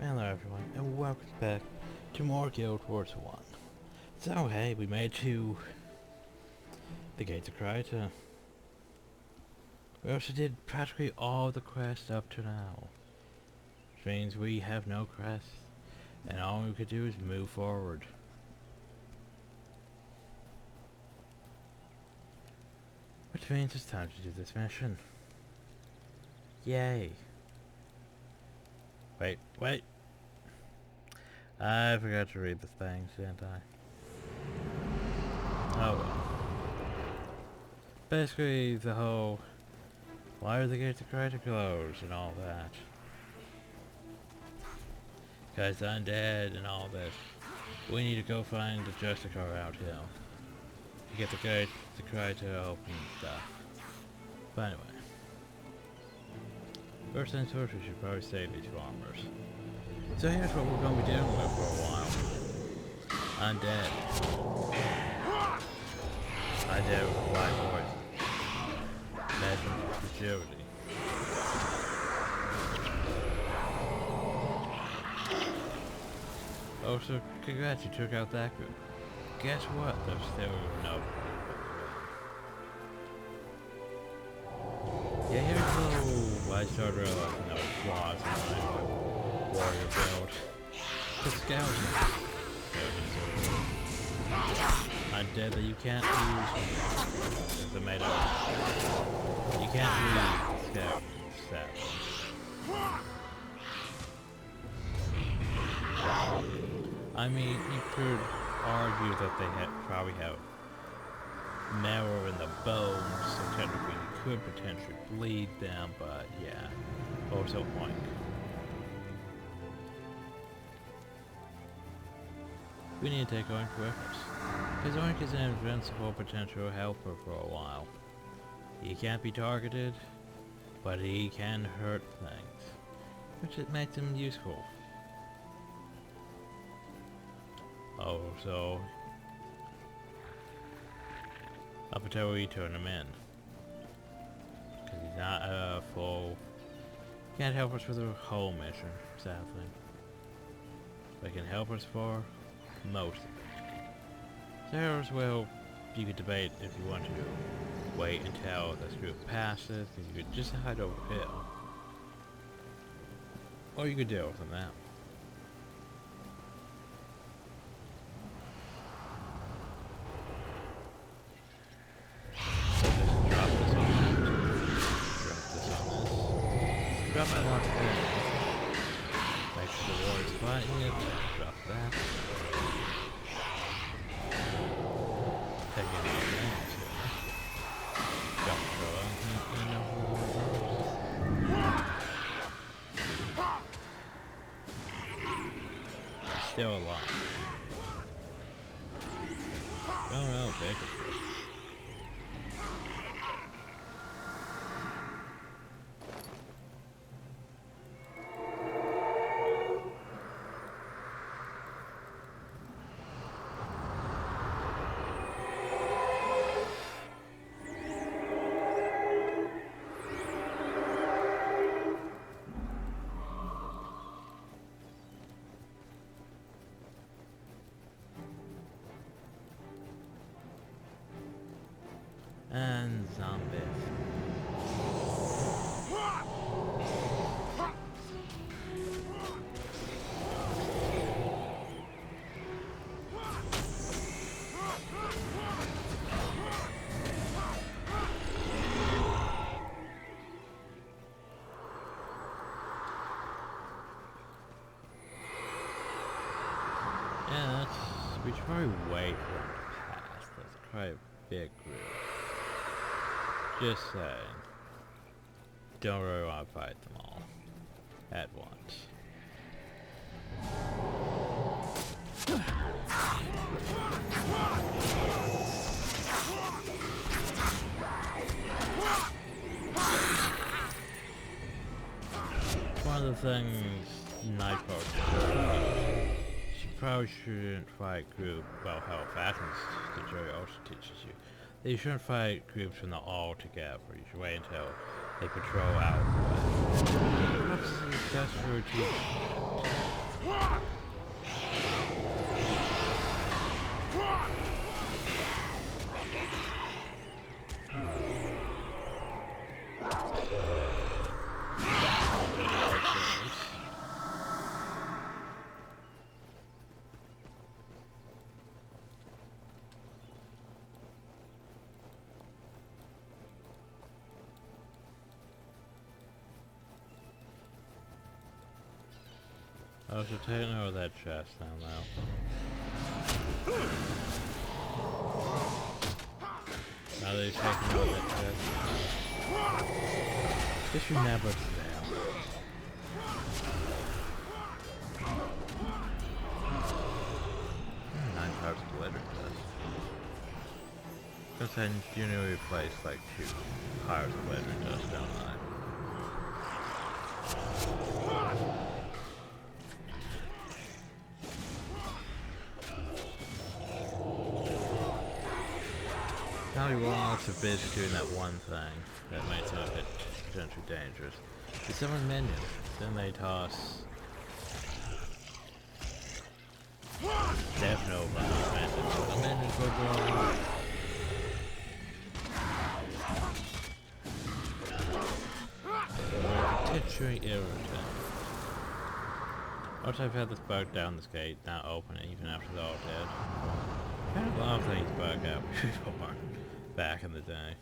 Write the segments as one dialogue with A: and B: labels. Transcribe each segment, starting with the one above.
A: Hello everyone, and welcome back to more Guild Wars 1. So hey, we made it to the Gates of Kryta. We also did practically all the quests up to now. Which means we have no quests, and all we could do is move forward. Which means it's time to do this mission. Yay! Wait! I forgot to read the things, didn't I? Oh well. Basically, the whole why are the gates of Kryta closed and all that. Guys undead and all this. We need to go find the Justicar out here to get the gates to Kryta open and stuff. But anyway. First things first, we should probably save these farmers. So here's what we're going to be dealing with for a while. Undead. Undead with black poison. Magic fragility. Oh, so congrats, you took out that group. Guess what? There's still no. Yeah, here's a little I started flaws in my warrior build. The scouting. Undead that you can't use. It's made up. You can't use scout stats. I mean, you could argue that they probably have marrow in the bones, so technically you could potentially bleed them, but yeah. Also Oink. We need to take Oink with us, because Oink is an invincible potential helper for a while. He can't be targeted, but he can hurt things, which it makes him useful. Also, up until we turn him in, because he's not a full. Can't help us for the whole mission, sadly. But can help us for most of it. So as well, you could debate if you want to wait until this group passes, because you could just hide over here, or you could deal with them now. Drop my launch pad. Make sure the water's flat here. Drop that. Take it out of there. Drop the throw. Still alive. Oh no, take it. And zombies. Yeah, we should probably wait for him to pass. That's quite a big group. Just saying. Don't really want to fight them all at once. One of the things she probably shouldn't fight group, well, how factions the jury also teaches you. You shouldn't fight groups when they're all together. You should wait until they patrol out. Prophecies does teach I should take note of that chest now, though. Now that he's taking note of that chest. This should never fail. Nine parts of glitter dust. Because then you know you replace like 2 parts of glitter dust, don't I? Now you want to basically doing that one thing that makes it a bit potentially dangerous. If someone minions, then they toss Death Nova on the minions, so the minions will go potentially irritant. Once I've had this bug down this gate, not open it even after they're all dead. Kind of a lot of things bug out before. Back in the day.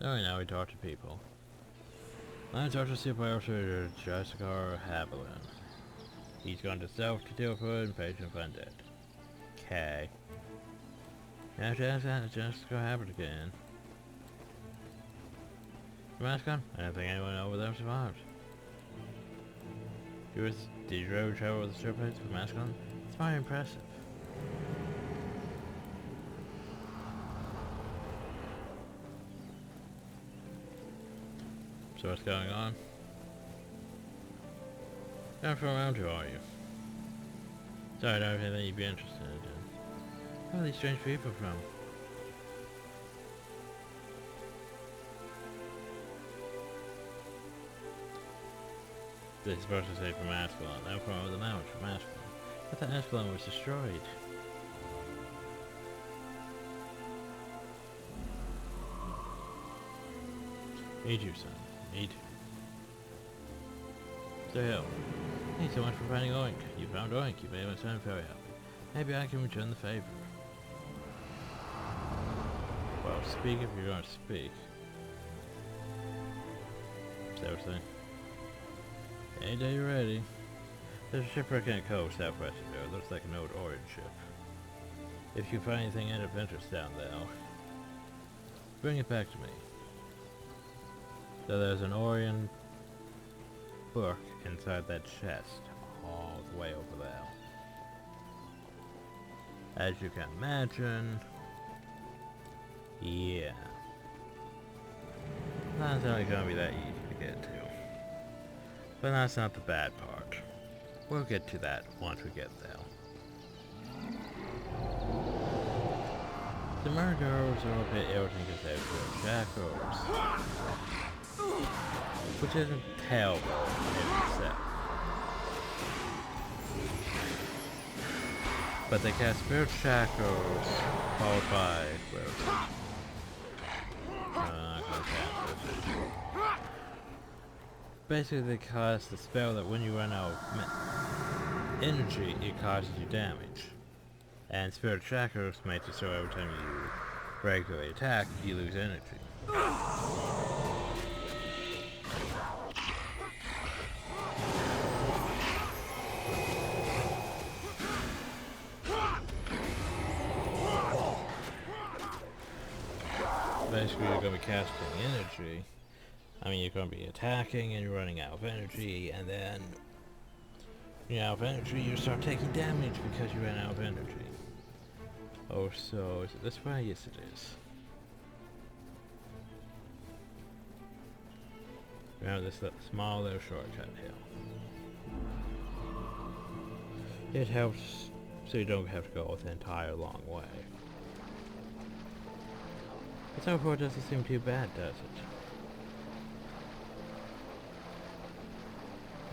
A: Alright, now we talk to people. I talk to Super Officer Jessica Haviland. He's gone to South to deal with Invasion of Undead. Okay. Now Jessica Haviland again. Mascon? I don't think anyone over there survived. Did you ever travel with the surface with Mascon? It's very impressive. So what's going on? Not from around here, are you? Sorry, I don't think that you'd be interested in. Where are these strange people from? They're supposed to say from Ascalon. They're from over the mountains from Ascalon. I thought Ascalon was destroyed. Me too, son. Me too. So hell. Thanks so much for finding Oink. You found Oink. You made my son very happy. Maybe I can return the favor. Well, speak if you're gonna speak. Seriously. Any day you're ready. There's a shipwreck in a cove southwest of there. It looks like an old Orient ship. If you find anything of interest down there, bring it back to me. So there's an Orient book inside that chest, all the way over there. As you can imagine, yeah. Not necessarily gonna be that easy to get to. But that's not the bad part. We'll get to that once we get there. The murderers are a bit irritating because they're real jackals. Which isn't terrible in itself. But they cast spirit shackles followed by basically they cast the spell that when you run out of energy, it causes you damage. And spirit shackles makes it so every time you regularly attack, you lose energy. Basically, you're going to be casting energy. I mean, you're going to be attacking and you're running out of energy, and then you're out of energy, you start taking damage because you ran out of energy. Oh, so is it this way? Yes, it is. We have this small little shortcut here. It helps so you don't have to go the entire long way. But so far it doesn't seem too bad, does it?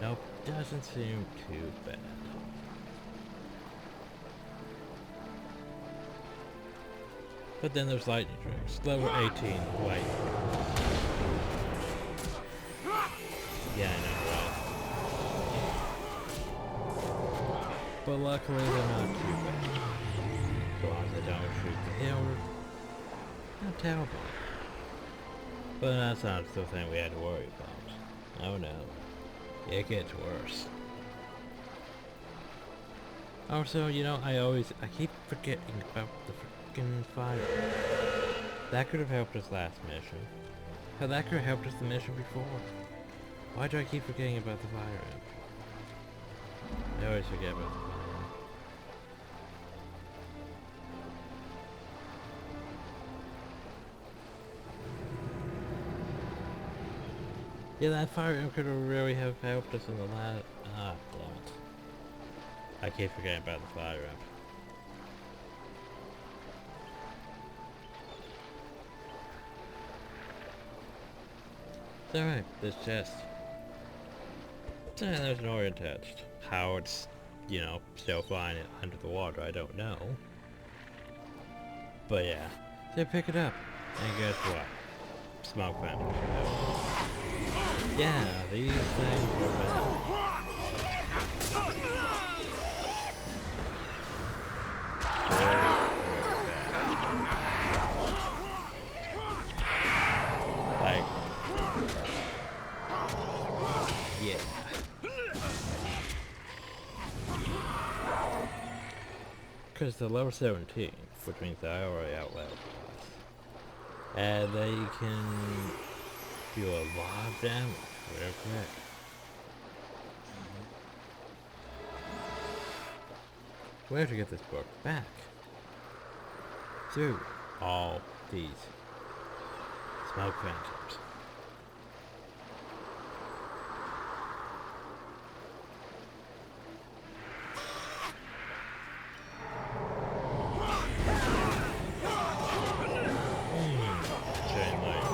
A: Nope, doesn't seem too bad. But then there's lightning drinks. Level 18, lightning. Yeah, I know, right? But luckily they're not too bad. As long as they don't shoot the hill. Not terrible. But that's not the thing we had to worry about. Oh no. It gets worse. Also, you know, I keep forgetting about the freaking fire. That could have helped us last mission. Hell, that could have helped us the mission before. Why do I keep forgetting about the fire amp? I always forget about the fire amp. Yeah, that fire amp could have really have helped us in the last... Ah, damn it. I keep forgetting about the fire amp. It's alright, this chest. There's an ore attached. How it's, you know, still flying under the water, I don't know. But yeah, so pick it up. And guess what? Smoke phantoms. Yeah, these things were bad. Like, yeah. Because they're level 17, which means I already outleveled us. And they can do a lot of damage real quick. We have to get this book back. Through all these smoke phantoms. Chain light.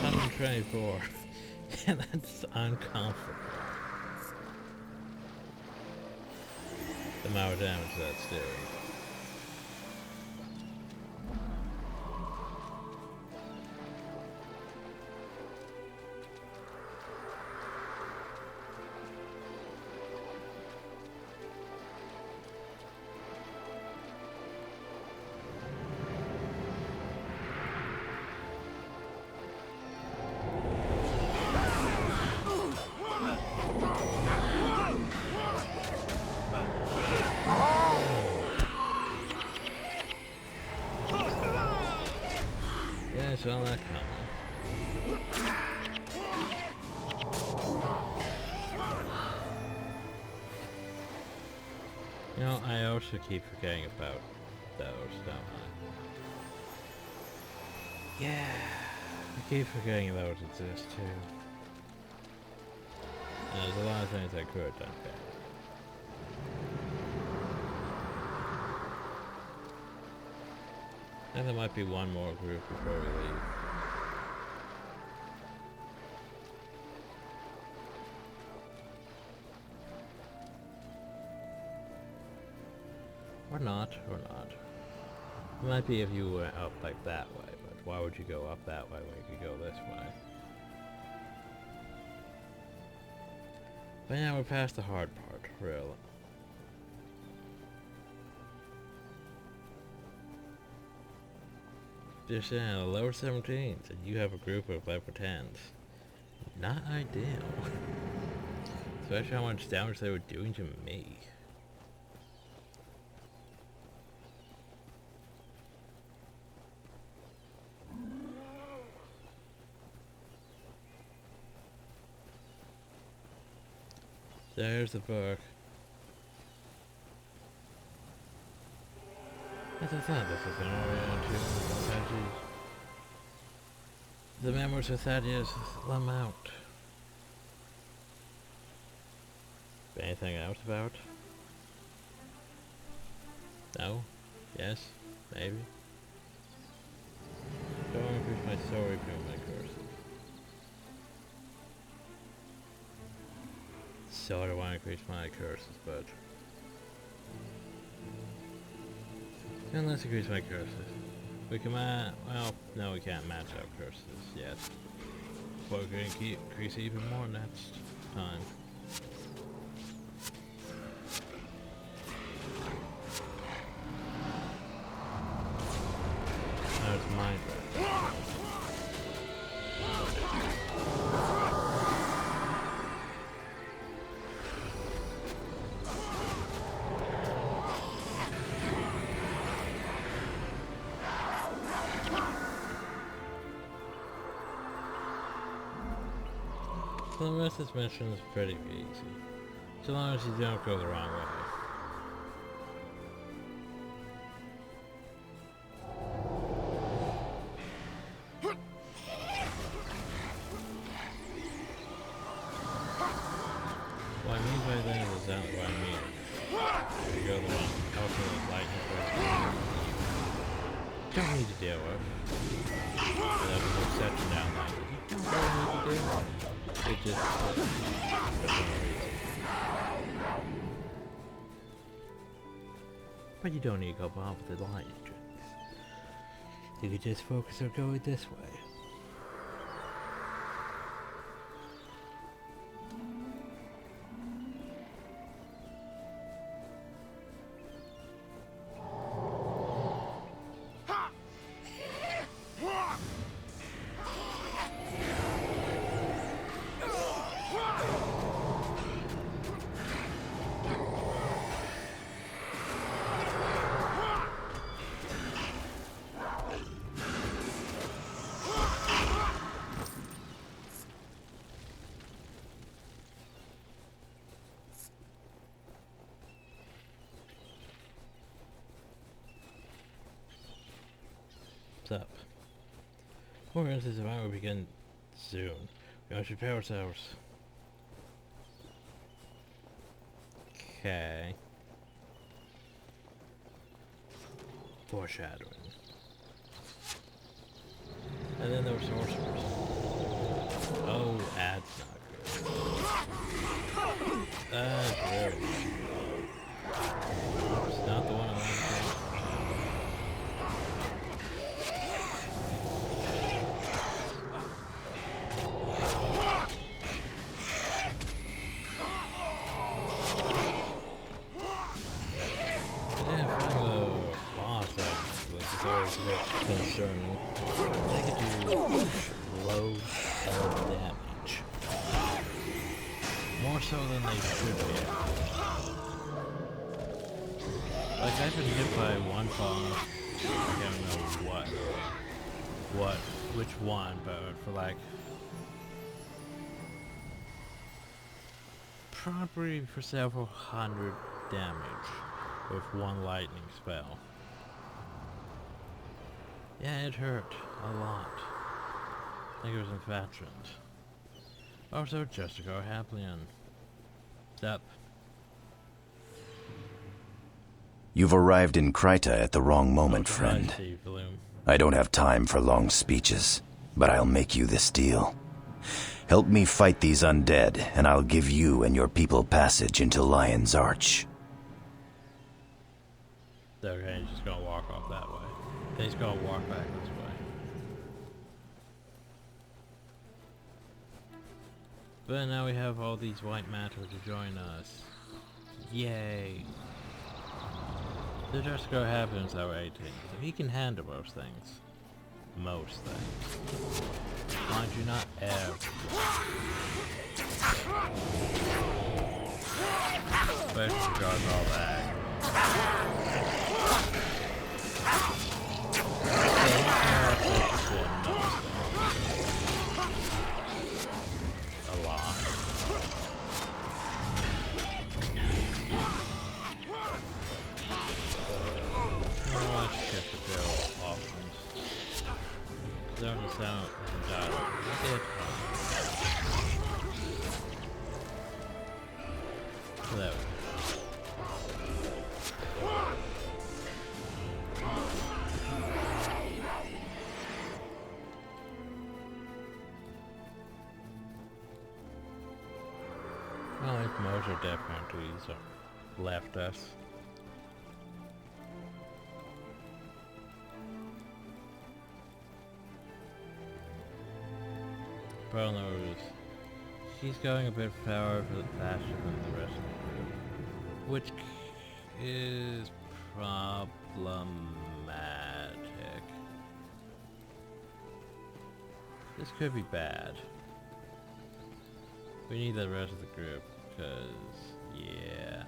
A: I'm 24. And that's uncomfortable. The amount of damage that's doing. Yeah, I saw that coming. You know, I also keep forgetting about those, don't I? Yeah, I keep forgetting those exist too. And there's a lot of things I could have done better. And there might be one more group before we leave. Or not, or not. It might be if you went up like that way, but why would you go up that way when you could go this way? But yeah, we're past the hard part, really. Just saying, level 17s, and you have a group of level 10s. Not ideal. Especially how much damage they were doing to me. There's the book. As I thought, this is an Orion 2 Prophecies. The members of Thaddeus Lamount. Anything else about? No? Yes? Maybe? Don't increase my story from my curses. So I don't want to increase my curses, but... And let's increase my curses. We can well, no, we can't match up curses yet. But we're going to increase even more next time. Now it's my turn. So the rest of this mission is pretty easy, so long as you don't go the wrong way. What I mean by that is that what I mean. If you go the wrong ultimate lightning first, don't need to deal with. That was a section down like you don't really need to deal with. It just for no reason. But you don't need to go bomb with the lightning tricks. You can just focus on going this way. Up. More instances of event will begin soon. We must prepare ourselves. Okay. Foreshadowing. And then there were sorcerers. Oh, that's not good. That's very It's not the one I wanted to. Concerning. They could do loads of damage. More so than they should be. Like, I've been hit by one bomb. I don't know which one, but for like probably for several hundred damage with one lightning spell. Yeah, it hurt a lot. I think it was infatuant. Also, just to go happily on. Up.
B: You've arrived in Kryta at the wrong moment, friend. I don't have time for long speeches, but I'll make you this deal. Help me fight these undead, and I'll give you and your people passage into Lion's Arch.
A: Okay, he's just gonna walk off that way. He's gonna walk back this way. But now we have all these white matter to join us. Yay! So just go happens our 18. So he can handle most things. Most things. Mind you, not everything. Especially because all that. A lot. Let's get the bill options. Learn the sound and dialogue. We did. So there we go. Well, if most of death countries left us. Pearl knows she's going a bit faster than the rest of the group, which is problematic. This could be bad. We need the rest of the group, because, yeah.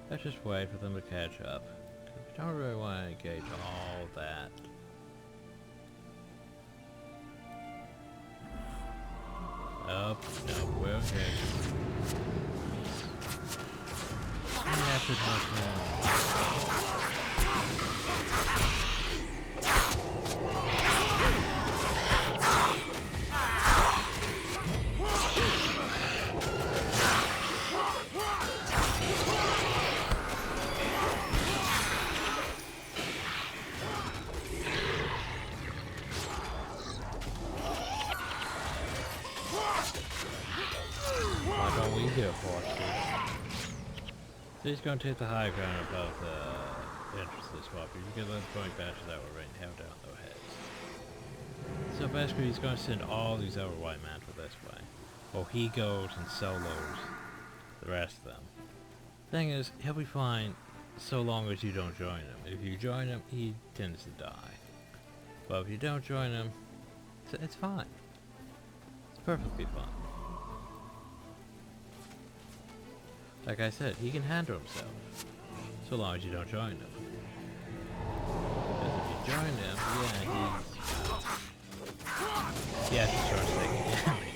A: Let's just wait for them to catch up. We don't really want to engage all that. Oh, no, we're okay. Why don't we do a force? So he's going to take the high ground above the entrance to the swamp. You can let the point batches that were right now down their heads. So basically he's going to send all these other white mantle this way. While he goes and solos the rest of them. Thing is, he'll be fine so long as you don't join him. If you join him, he tends to die. But if you don't join him, it's fine. It's perfectly fine. Like I said, he can handle himself, so long as you don't join him. Because if you join him, yeah, he has to start taking damage.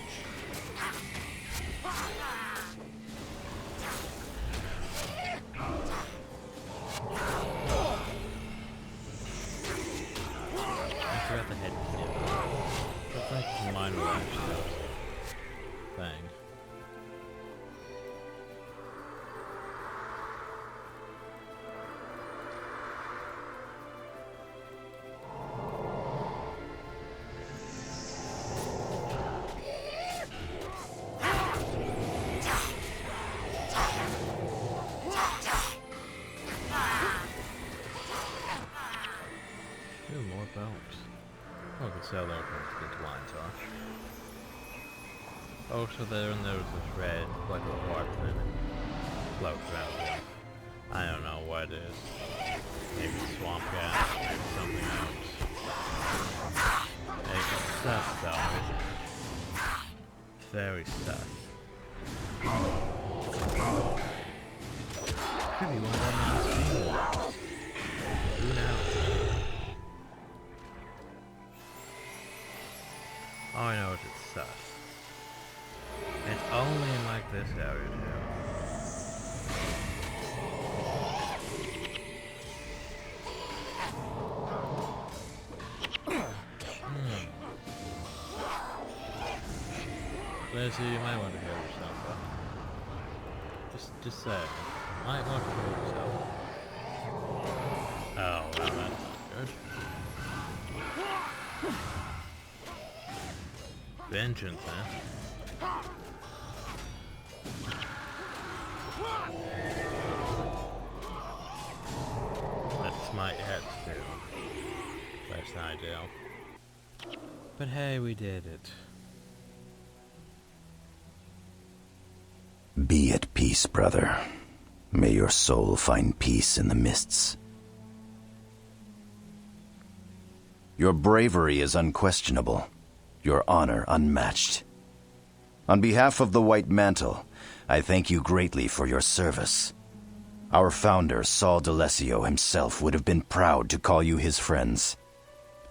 A: I forgot the head nib. Looks like mine will actually thing. Sell those ones to lines off. Oh, so there and there's this red, like a heart thing that floats around there. I don't know what it is. Maybe swamp gas, maybe something else. Hey, it's sus though, isn't it? It's very sus. Could be one of them last ones. Who knows? All I know is it's sus. It's only in like this area too. Leslie, you might want to heal yourself up. Just say, you might want to heal yourself. Oh, well, that's not good. Vengeance, huh? Let's smite heads too. That's not ideal. But hey, we did it.
B: Be at peace, brother. May your soul find peace in the mists. Your bravery is unquestionable. Your honor unmatched. On behalf of the White Mantle, I thank you greatly for your service. Our founder, Saul D'Alessio himself, would have been proud to call you his friends.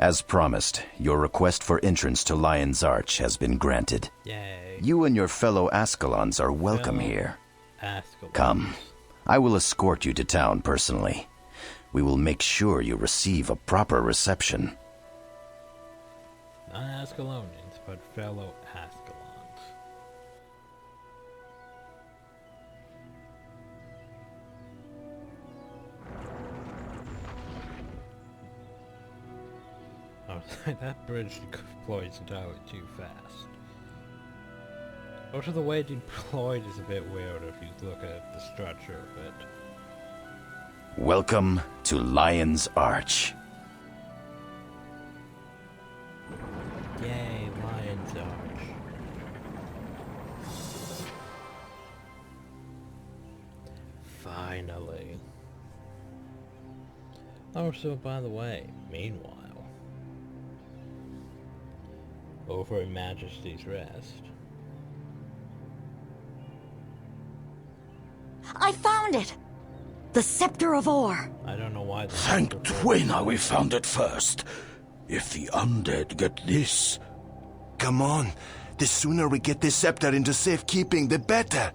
B: As promised, your request for entrance to Lion's Arch has been granted.
A: Yay.
B: You and your fellow Ascalons are welcome here.
A: Ascalons.
B: Come, I will escort you to town personally. We will make sure you receive a proper reception.
A: Not Ascalonians, but fellow Ascalons. Oh, that bridge deploys entirely too fast. Also, the way it deployed is a bit weird if you look at the structure of it.
B: Welcome to Lion's Arch.
A: Yay, Lion's Arch. Finally. Also, by the way, meanwhile, over in Majesty's Rest.
C: I found it! The Scepter of Ore!
A: I don't know why.
D: Thank Twena we found it first. If the undead get this...
E: Come on. The sooner we get this scepter into safekeeping, the better.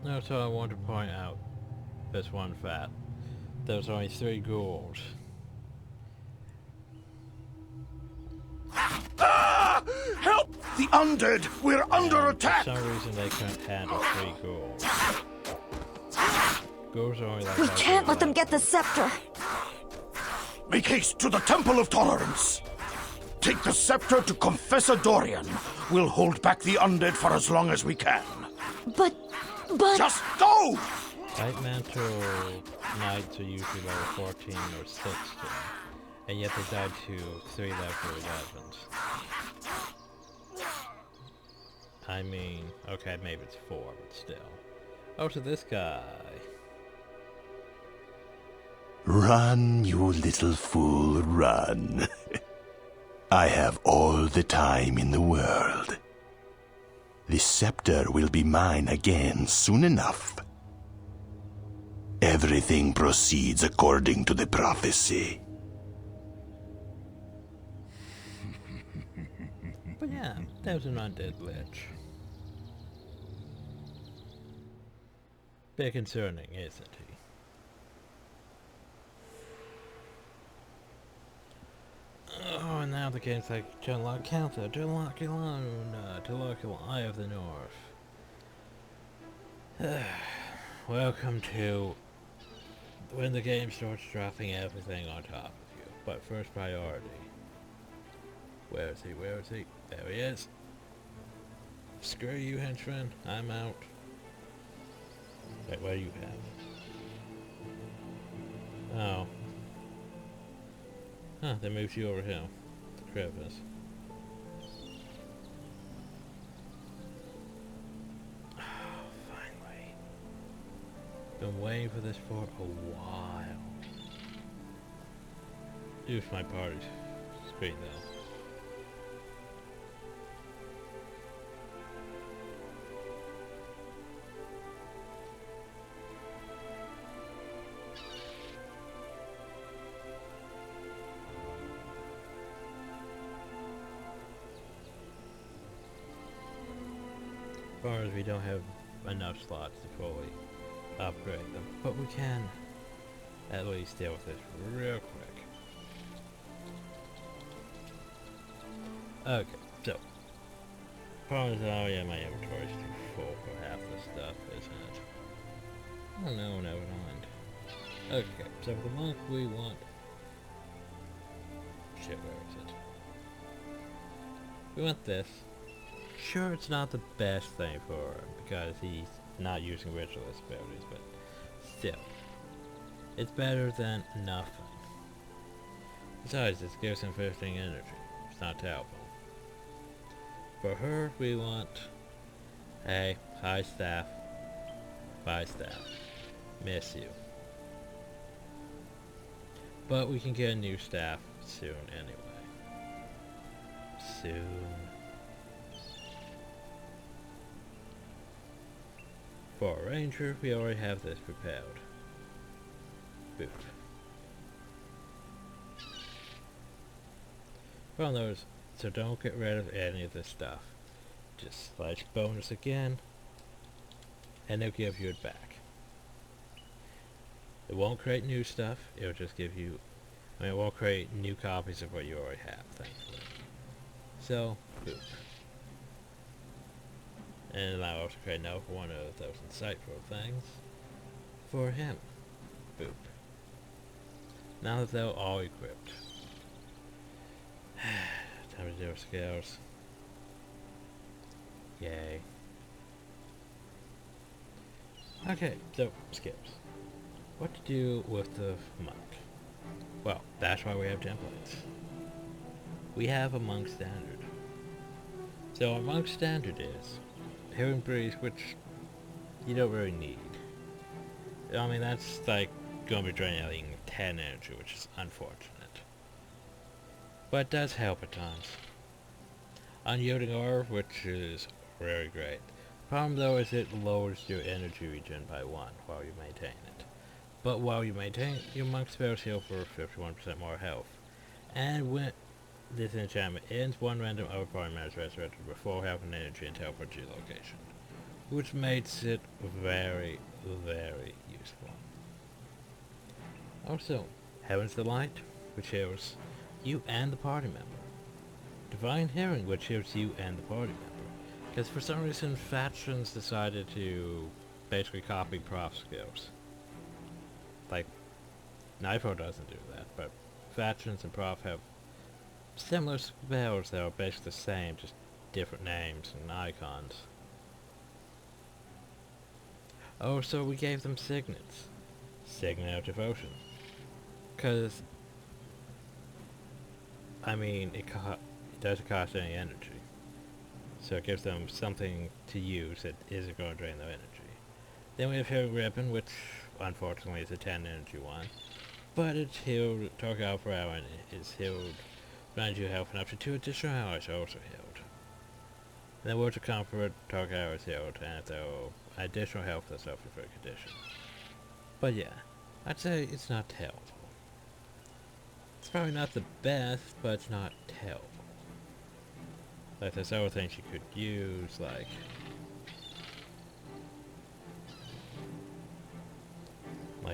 A: Also, I want to point out this one fact. There's only 3 ghouls.
D: Ah! Help! The undead! We're under attack!
A: For some reason they couldn't handle 3 ghouls. Ghouls are only like...
C: We can't let them get the scepter!
D: Make haste to the Temple of Tolerance! Take the scepter to Confessor Dorian. We'll hold back the undead for as long as we can.
C: But...
D: Just go!
A: Light Mantle Knights are usually level 14 or 16. And yet they died to 3 level 11s. I mean, okay, maybe it's 4, but still. Oh, to this guy.
E: Run, you little fool, run. I have all the time in the world. The scepter will be mine again soon enough. Everything proceeds according to the prophecy.
A: But yeah, that was an undead lich. Bit concerning, isn't he? Oh, and now the game's like, to unlock Counter, to unlock Ilona, to unlock Eye of the North. Welcome to when the game starts dropping everything on top of you. But first priority. Where is he? Where is he? There he is. Screw you, henchman. I'm out. Wait, what do you have? Oh. Huh, they moved you over here. The crevice. Oh, finally. Been waiting for this for a while. Use my party screen though. As far as we don't have enough slots to fully upgrade them, but we can at least deal with this real quick. Okay, so problem is, oh yeah, my inventory's too full for half the stuff, isn't it? Oh no, never mind. Okay, so for the monk we want... Shit, where is it? We want this. Sure, it's not the best thing for him, because he's not using ritualist abilities, but still. It's better than nothing. Besides, this gives him 15 energy. It's not terrible. For her, we want... Hey, hi staff. Bye staff. Miss you. But we can get a new staff soon anyway. Soon. For a ranger, we already have this prepared. Boop. Well, those, so don't get rid of any of this stuff. Just slash bonus again, and it'll give you it back. It won't create new stuff, it'll just give you, I mean, it won't create new copies of what you already have, thankfully. So, boop. And allow us to create another one of those insightful things for him. Boop. Now that they're all equipped. Time to do our skills. Yay. Okay, so skills. What to do with the monk? Well, that's why we have templates. We have a monk standard. So our monk standard is Healing Breeze, which you don't really need. I mean, that's like going to be draining 10 energy, which is unfortunate. But it does help at times. Unyielding Aura, which is very great. Problem though is it lowers your energy regen by 1 while you maintain it. But while you maintain it, your monk spells heal for 51% more health. And when this enchantment ends, one random other party member is resurrected before having energy and teleport to your location. Which makes it very, very useful. Also, Heaven's Delight, which heals you and the party member. Divine Hearing, which heals you and the party member. Because for some reason, factions decided to basically copy Proph skills. Like, Nitro doesn't do that, but factions and Proph have similar spells that are basically the same, just different names and icons. Oh, so we gave them signets. Signet of Devotion. Because, I mean, it doesn't cost any energy. So it gives them something to use that isn't going to drain their energy. Then we have Healing Ribbon, which unfortunately is a 10 energy one. But it's healed, target hour per hour, and it is healed, grants you health, and up to 2 additional hours are also healed. And then Words of Comfort, target hour is healed, and though additional health for self-referred condition. But yeah, I'd say it's not terrible. It's probably not the best, but it's not terrible. Like, there's other things you could use, like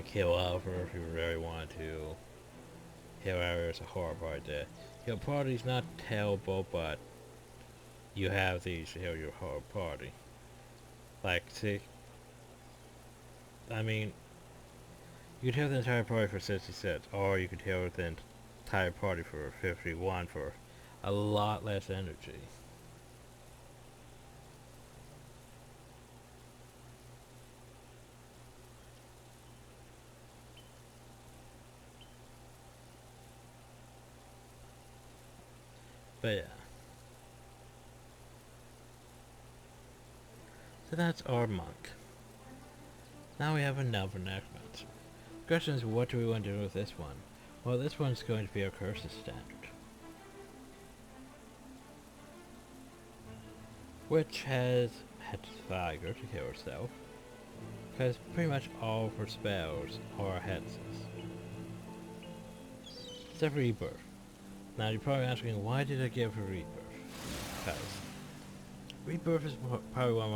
A: Heal Over if you really want to. Heal Area is a horror part there. Heal Party's not terrible, but you have these to heal your whole party. Like, see, I mean, you could heal the entire party for 60 cents, or you could heal the entire party for 51 for a lot less energy. But yeah. So that's our monk. Now we have another necromancer. The question is, what do we want to do with this one? Well, this one's going to be our curses standard. Which has Hetzfire to kill herself. Because pretty much all of her spells are Hetzes. Except for Rebirth. Now you're probably asking, why did I give her Rebirth? Because Rebirth is probably one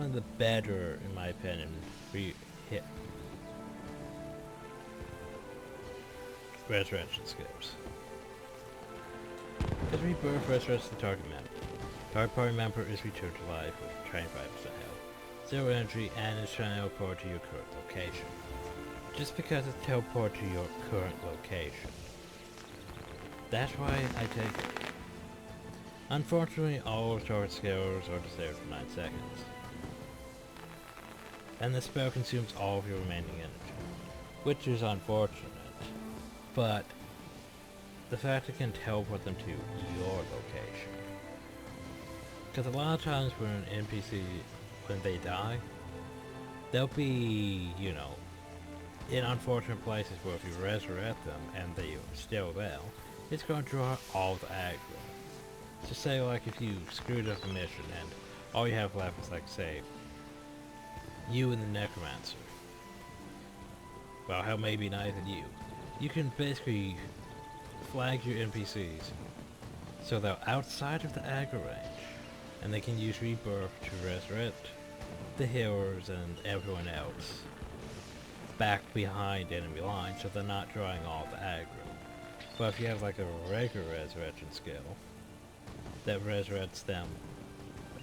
A: of the better, in my opinion, hit resurrection skills. Because Rebirth resurrects the target member. Target party member is returned to life with 25% health, 0 energy, and is teleported to your current location. Just because it's teleported to your current location. That's why I take it. Unfortunately, all target skills are disabled for 9 seconds. And the spell consumes all of your remaining energy, which is unfortunate. But the fact it can teleport them to your location. Because a lot of times when an NPC, when they die, they'll be, you know, in unfortunate places where if you resurrect them and they're still there, it's going to draw all the aggro. So say like if you screwed up a mission and all you have left is like say you and the Necromancer. Well, hell, maybe not even you. You can basically flag your NPCs so they're outside of the aggro range, and they can use Rebirth to resurrect the healers and everyone else back behind enemy lines so they're not drawing all the aggro. But if you have like a regular resurrection skill that resurrects them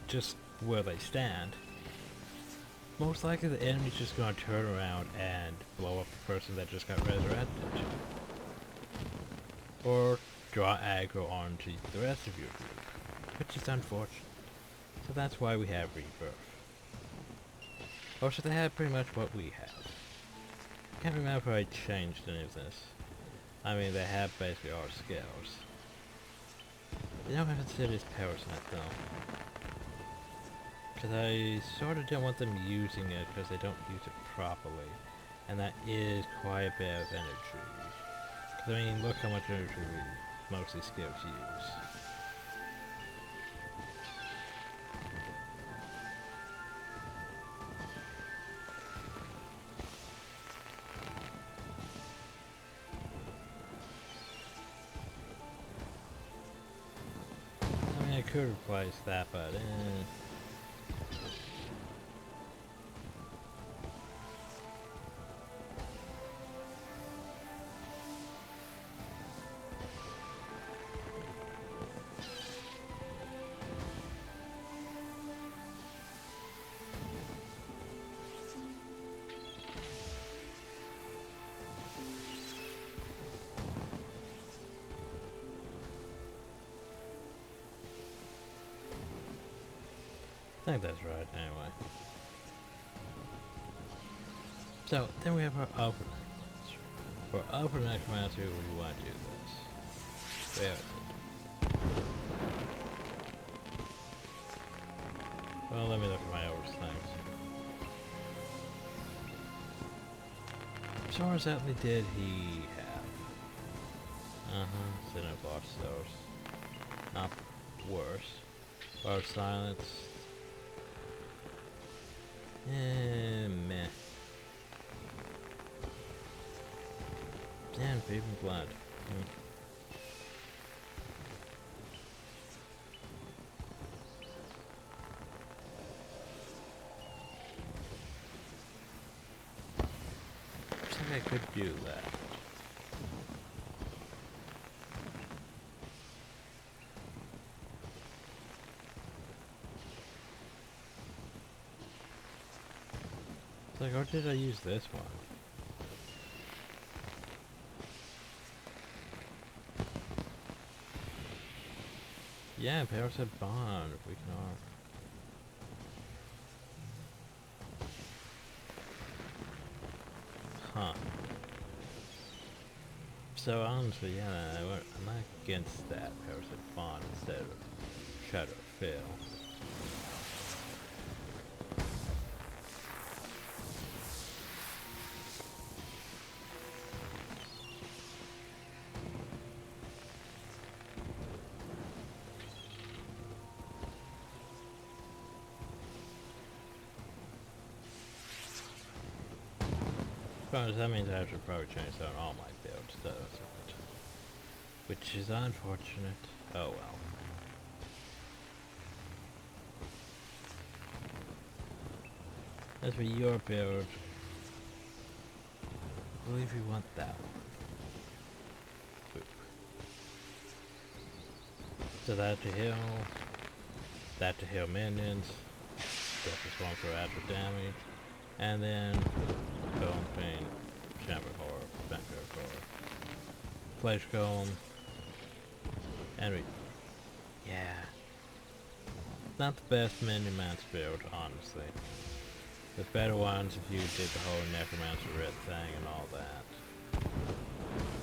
A: just where they stand, most likely the enemy's just going to turn around and blow up the person that just got resurrected. Or draw aggro onto the rest of your group, which is unfortunate. So that's why we have Rebirth. Or should they have pretty much what we have. I can't remember if I changed any of this. I mean, they have basically our skills. They don't have a serious power set though. Because I sort of don't want them using it because they don't use it properly. And that is quite a bit of energy. Because I mean, look how much energy most of these skills use. I mean, I could replace that, but I think that's right, anyway. So, then we have our upper necromancer. For upper necromancer, we want to do this. Where is it? Well, let me look at my other things. So what exactly did he have? Cinnabar stores. Not worse. Bar silence. Meh. Damn, baby blood. Looks like I could do that. Like, or did I use this one? Yeah, power set bond. We can all. Huh. So honestly, yeah, I'm not against that power set bond instead of shadow fill. That means I should probably change that on all my builds, doesn't it? Which is unfortunate. Oh well. As for your build, I believe you want that one. Boop. So that to heal minions, that is one for extra damage, and then Bone Pain, Chamber Horror, Vampire Horror, Flesh Golem, and yeah. Not the best minion man's build, honestly. The better ones if you did the whole Necromancer Red thing and all that.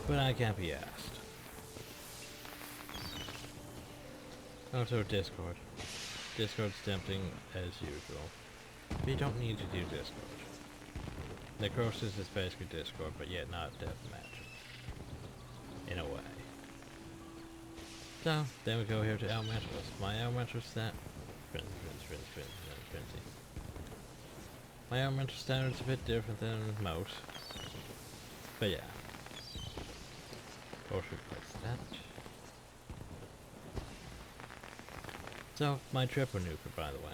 A: But I can't be asked. Also Discord. Discord's tempting as usual. But you don't need to do Discord. Necrosis is basically Discord, but yet not deathmatch. In a way. So, then we go here to Elementalist. My Elementalist stat. Frenzy. My elemental standard's a bit different than most. But yeah. Or should replace that. So, my triple nuker, by the way.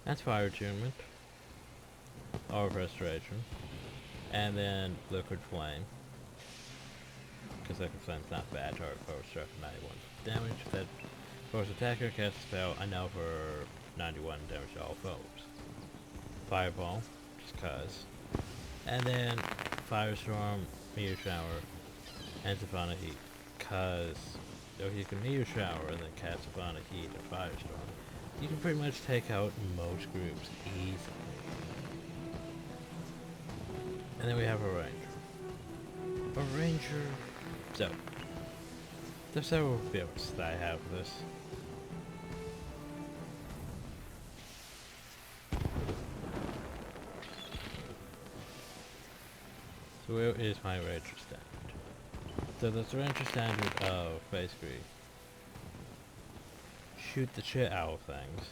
A: That's fire attunement. Or restoration. And then liquid flame. Because liquid flame's not bad. Target force struck 91 damage. That force attacker casts a spell, I know, for 91 damage to all foes. Fireball, just cause. And then Firestorm, Meteor Shower, and Savannah Heat. Cause if you can Meteor Shower and then cast Savannah Heat and Firestorm, you can pretty much take out most groups easily. And then we have a Ranger. So, there's several builds that I have for this. So where is my Ranger standard? So the Ranger standard of basically shoot the shit out of things,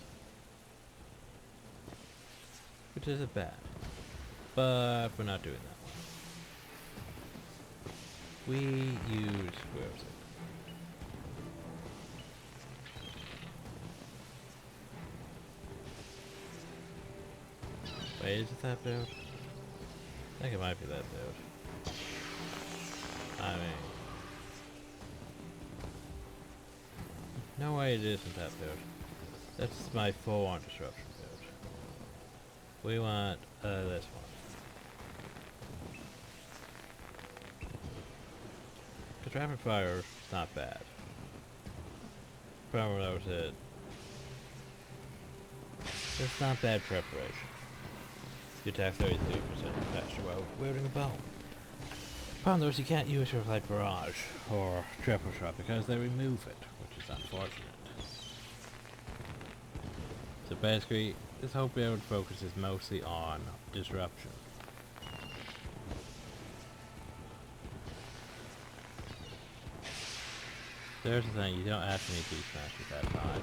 A: which isn't bad, but we're not doing that one. We use, where is it? Wait, is it that build? I think it might be that build. I mean, no way it isn't that build. That's my full-on disruption build. We want this one. Because rapid fire is not bad. Problem that was it. It's not bad preparation. You attack 33% faster while wielding a bow. Problem though is you can't use your like barrage or triple shot because they remove it, which is unfortunate. So basically, this whole build focuses mostly on disruption. There's the thing, you don't actually need Beastmaster that high,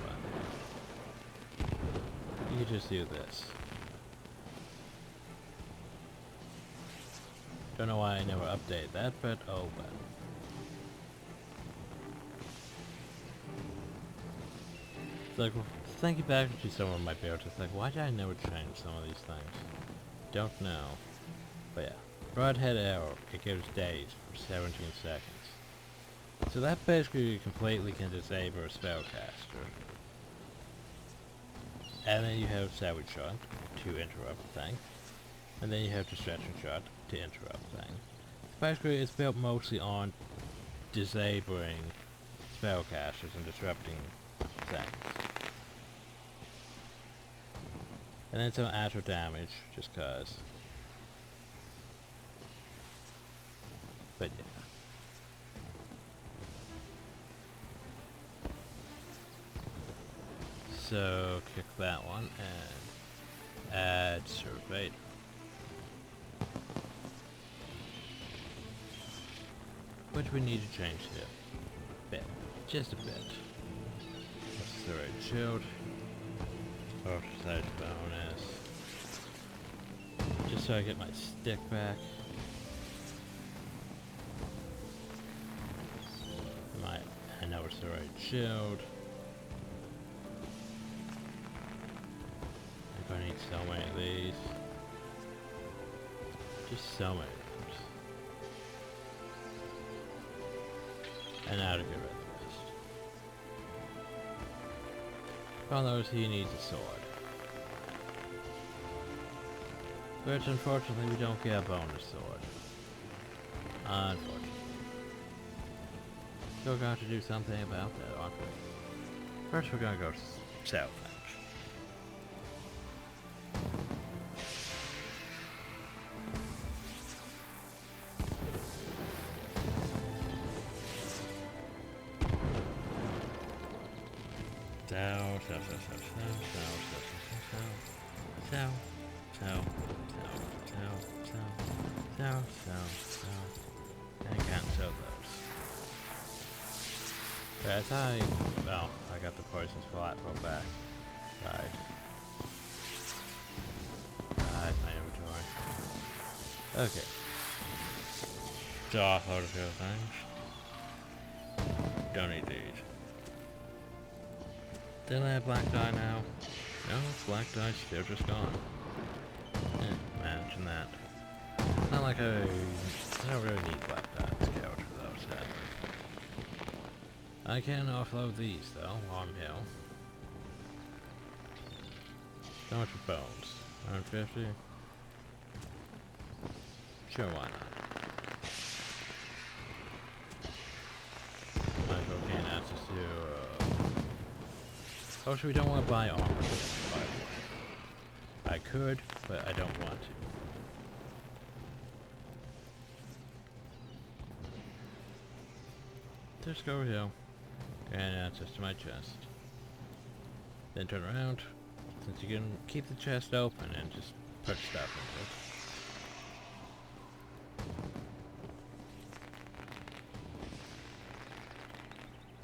A: but you can just do this. Don't know why I never updated that, but oh well. It's like, thinking back to some of my builds, it's like, why did I never change some of these things? Don't know. But yeah. Broadhead arrow, it gives daze for 17 seconds. So that basically completely can disable a spellcaster. And then you have Savage Shot to interrupt the thing. And then you have Distraction Shot to interrupt things. Basically, it's built mostly on disabling spellcasters and disrupting things. And then some actual damage, just cause. But yeah. So, kick that one and add Survey. Which we need to change to a bit. Just a bit. That's the right shield. Exercise bonus. Just so I get my stick back. I know it's the right shield. I'm gonna need so many of these. Just so many of them. And now to get rid of the rest. One of those, he needs a sword. Which unfortunately we don't get a bonus sword. Unfortunately. Still got to do something about that, aren't we? First we're gonna go south. I can't sell those. That's how well, I got the poisonous collateral back. Right. Okay. Draw out a few things. Don't need these. Did I have black dye now? No, black dye's still just gone. Imagine that. Not like I don't really need black dye in this character though, sadly. I can offload these though, while I'm here. How much for bones? 150? Sure, why not? Might as well gain access to, oh, so we don't want to buy armor, by the way. I could, but I don't want to. Just go over here. Gain access to my chest. Then turn around, since you can keep the chest open and just put stuff into it.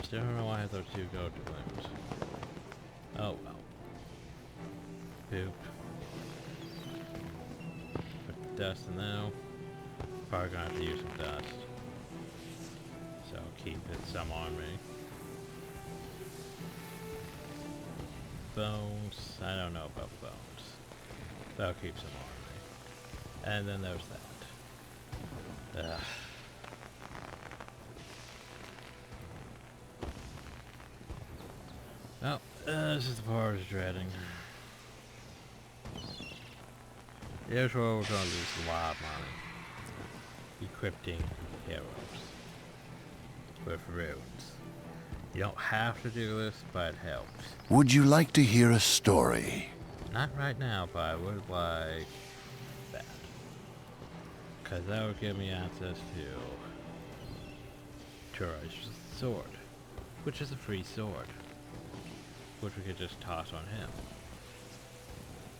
A: Still don't know why I have those two go-to limbs. Oh well. Poop. Put dust in now. Probably gonna have to use some dust. So keep it some on me. Bones. I don't know about bones. That'll keep some on me. And then there's that. Ugh. Oh, this is the part I was dreading. Here's where we're gonna lose a lot of money. Equipping heroes with runes. You don't have to do this, but it helps.
E: Would you like to hear a story?
A: Not right now, but I would like that. Because that would give me access to Turai's sword, which is a free sword. Which we could just toss on him.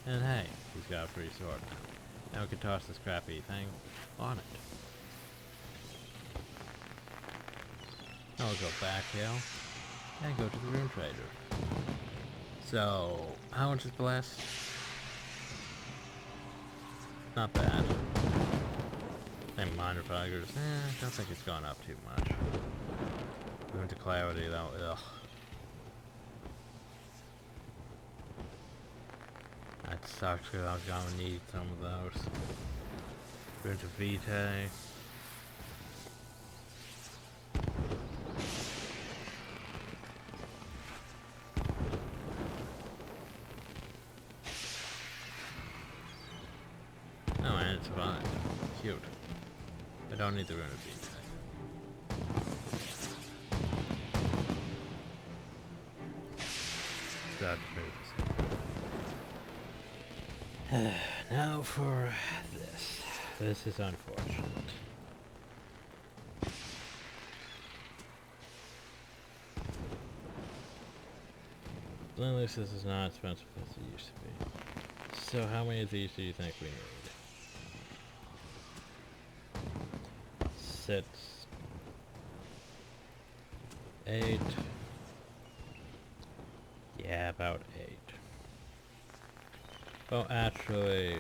A: And hey, he's got a free sword now. Now we can toss this crappy thing on it. Now we'll go back here and go to the rune trader. So, how much is blessed? Not bad. And minor fighters, I don't think it's gone up too much. Rune to clarity though, ugh. That sucks because I was gonna need some of those. Rune to Vitae. Oh, and it's fine. Cute. I don't need the Rune of Vitae. That's pretty. Now for this. This is unfortunate. At least this is not expensive as it used to be. So how many of these do you think we need? 6, 8. Yeah, about 8. Well, actually,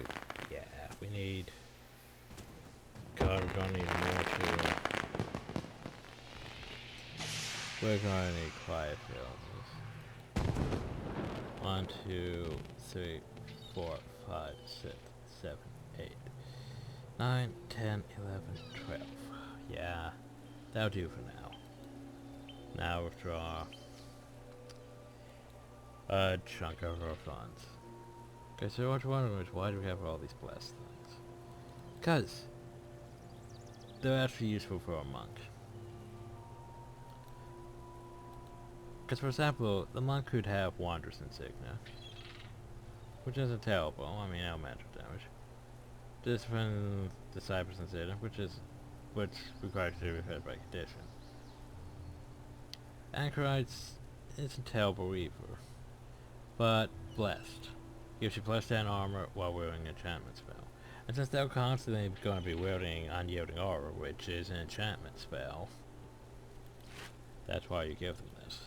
A: yeah, we need... God, we're gonna need more too. We're gonna need quiet films. 1, 2, 3, 4, 5, 6, 7, 8, 9, 10, 11, 12. Yeah, that'll do for now. Now withdraw a chunk of our funds. Okay, so what you're wondering is why do we have all these blessed things? Because they're actually useful for a monk. Because for example, the monk could have Wanderer's Insignia, which isn't terrible. I mean, no magic damage. Discipline Disciples Insignia, which requires to be repaired by condition. Anchorites isn't terrible either, but blessed. Gives you +10 armor while wielding an enchantment spell. And since they're constantly going to be wielding unyielding aura, which is an enchantment spell, that's why you give them this.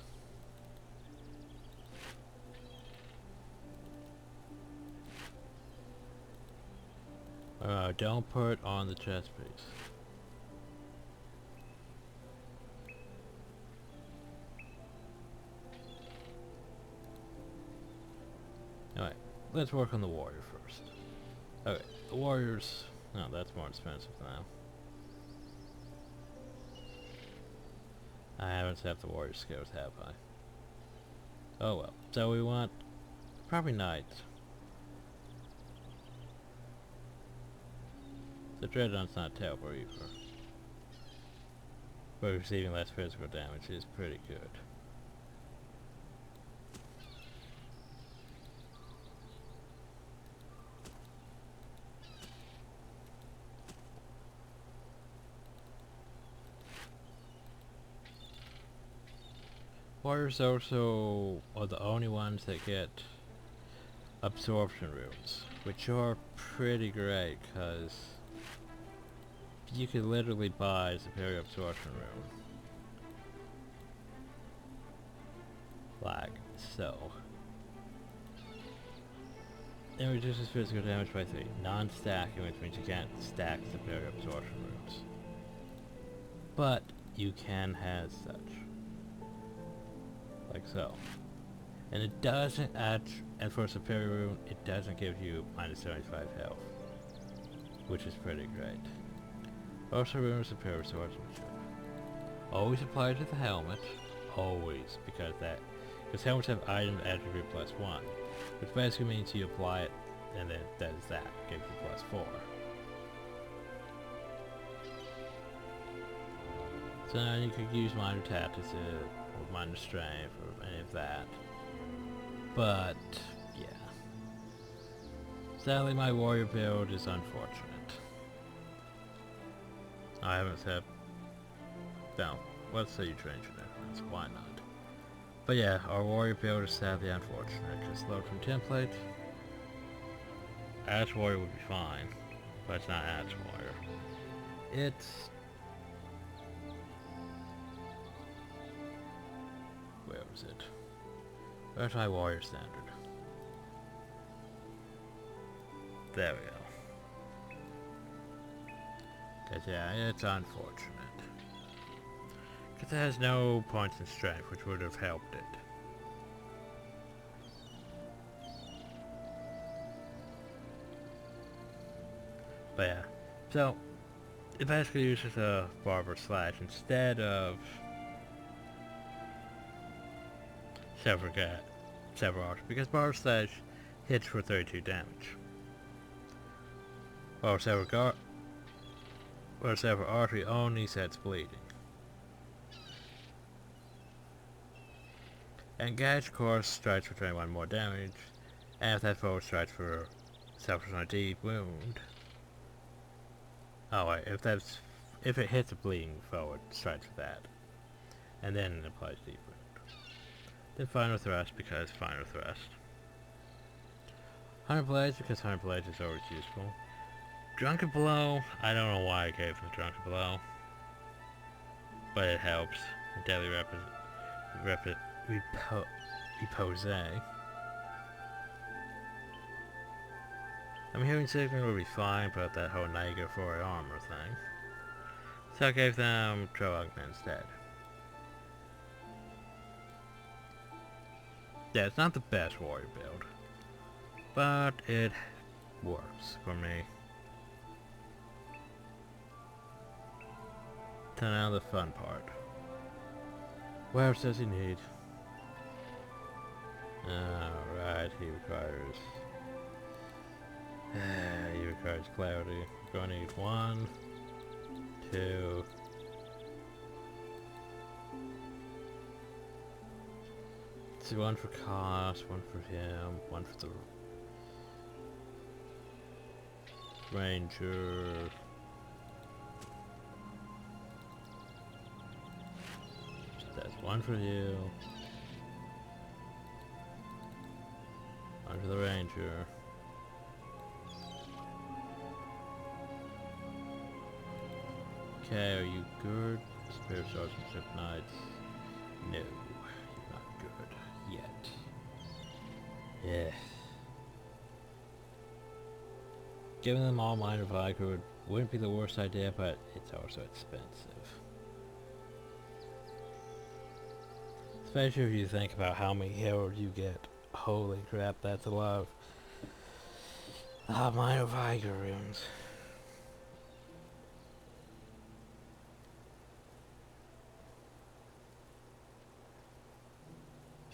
A: Don't put on the chest piece. Alright, let's work on the warrior first. Okay, the warriors... No, that's more expensive now. I haven't set the warrior skills, have I? Oh well. So we want... probably knights. The Dreadnought's not terrible either. But receiving less physical damage is pretty good. Warriors also are the only ones that get absorption runes, which are pretty great because you could literally buy a superior absorption rune. Like so. It reduces physical damage by 3. Non-stacking, which means you can't stack superior absorption runes. But you can have such. Like so. And it doesn't add, and for a superior rune, it doesn't give you minus 75 health. Which is pretty great. Also rune superior swordsmanship. Always apply to the helmet. Always, because helmets have item attribute +1. Which basically means you apply it, and then that is that. Gives you +4. So now you could use minor tactics or minor strength or any of that. But yeah. Sadly my warrior build is unfortunate. I haven't said no, let's say you change your difference, why not? But yeah, our warrior build is sadly unfortunate, because load from template. Ash warrior would be fine, but it's not Ash warrior. It's... where was it? Where's my warrior standard? There we go. Cause yeah, it's unfortunate. Cause it has no points in strength, which would have helped it. But yeah, so it basically uses a barber slash instead of several archer, because barber slash hits for 32 damage. While several artery only sets bleeding. And Gouge, of course, strikes for 21 more damage, and if that forward strikes for suffers a deep wound. Oh wait, if it hits a bleeding forward, strikes for that. And then it applies deep wound. Then final thrust, because final thrust. 100 blades, because 100 blades is always useful. Drunken Blow, I don't know why I gave him Drunken Blow. But it helps. Deadly Repose. I'm hearing Sigmund will be fine, but that whole negative 4 armor thing. So I gave them Troagna instead. Yeah, it's not the best warrior build, but it works for me. So now the fun part. What else does he need? Alright, he requires clarity. We're gonna need 1, 2. So 1 for cost, 1 for him, 1 for the ranger. That's 1 for you. 1 for the ranger. Okay, are you good? Spirit Swordsmanship Knights? No, you're not good yet. Yeah. Giving them all minor vigor wouldn't be the worst idea, but it's also expensive. Especially if you think about how many heroes you get. Holy crap, that's a lot of minor vigor runes.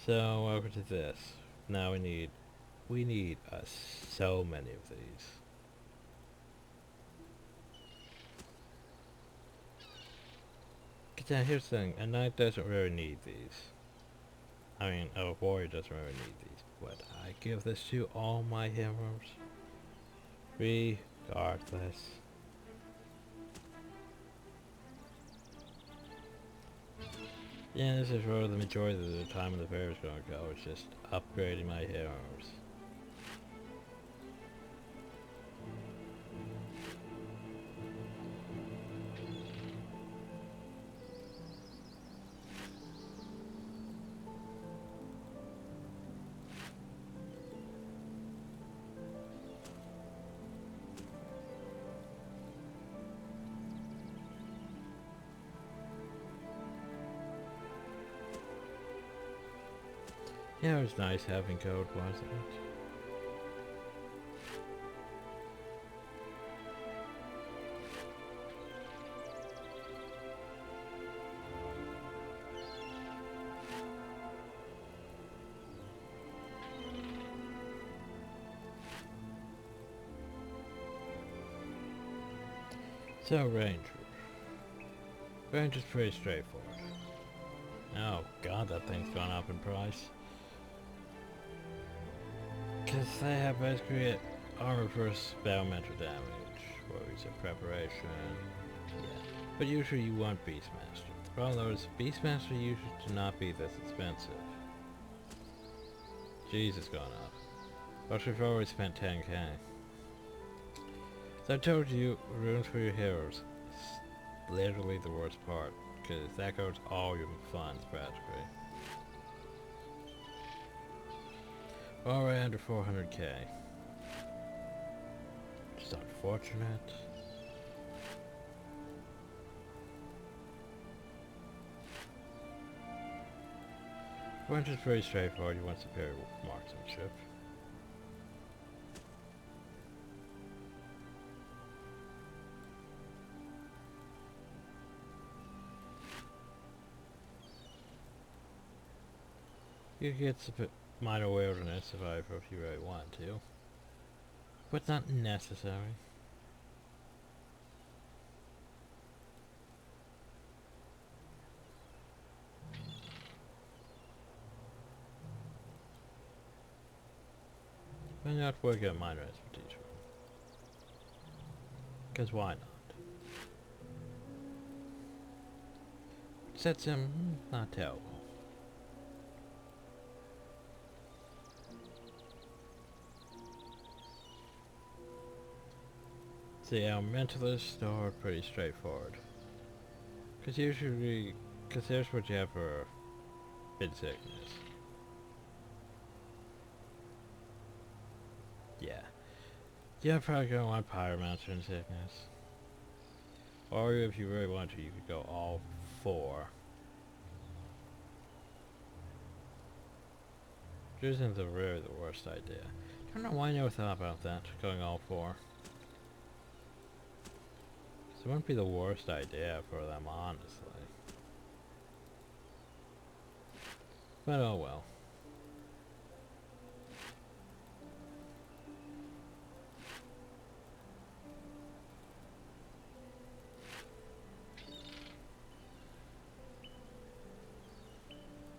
A: So over to this. Now we need so many of these. Now here's the thing, a knight doesn't really need these. I mean, a warrior doesn't really need these, but I give this to all my heroes. Regardless. Yeah, this is where the majority of the time of the fair is going to go. It's just upgrading my heroes. Yeah, it was nice having code, wasn't it? So, Ranger. Ranger's pretty straightforward. Oh god, that thing's gone up in price. Because they have basically armor versus elemental damage, worries of preparation, yeah. But usually you want Beastmaster. The problem though is Beastmaster usually to not be this expensive. Jeez, it's gone up. But we've already spent 10k. So I told you, runes for your heroes is literally the worst part, because that goes all your funds practically. Alright, under 400k. Just unfortunate. Which is pretty straightforward. You want superior marksmanship. You get minor wilderness survivor if you really want to, but not necessary. But not work at minor expertise, because why not? Sets him not terrible. See, our mentalists are pretty straightforward. Because usually, here's what you have for bid sickness. Yeah. You're probably going to want Pyromancer in sickness. Or if you really want to, you could go all 4. Which isn't really the worst idea. I don't know why I never thought about that, going all 4. It wouldn't be the worst idea for them, honestly. But oh well.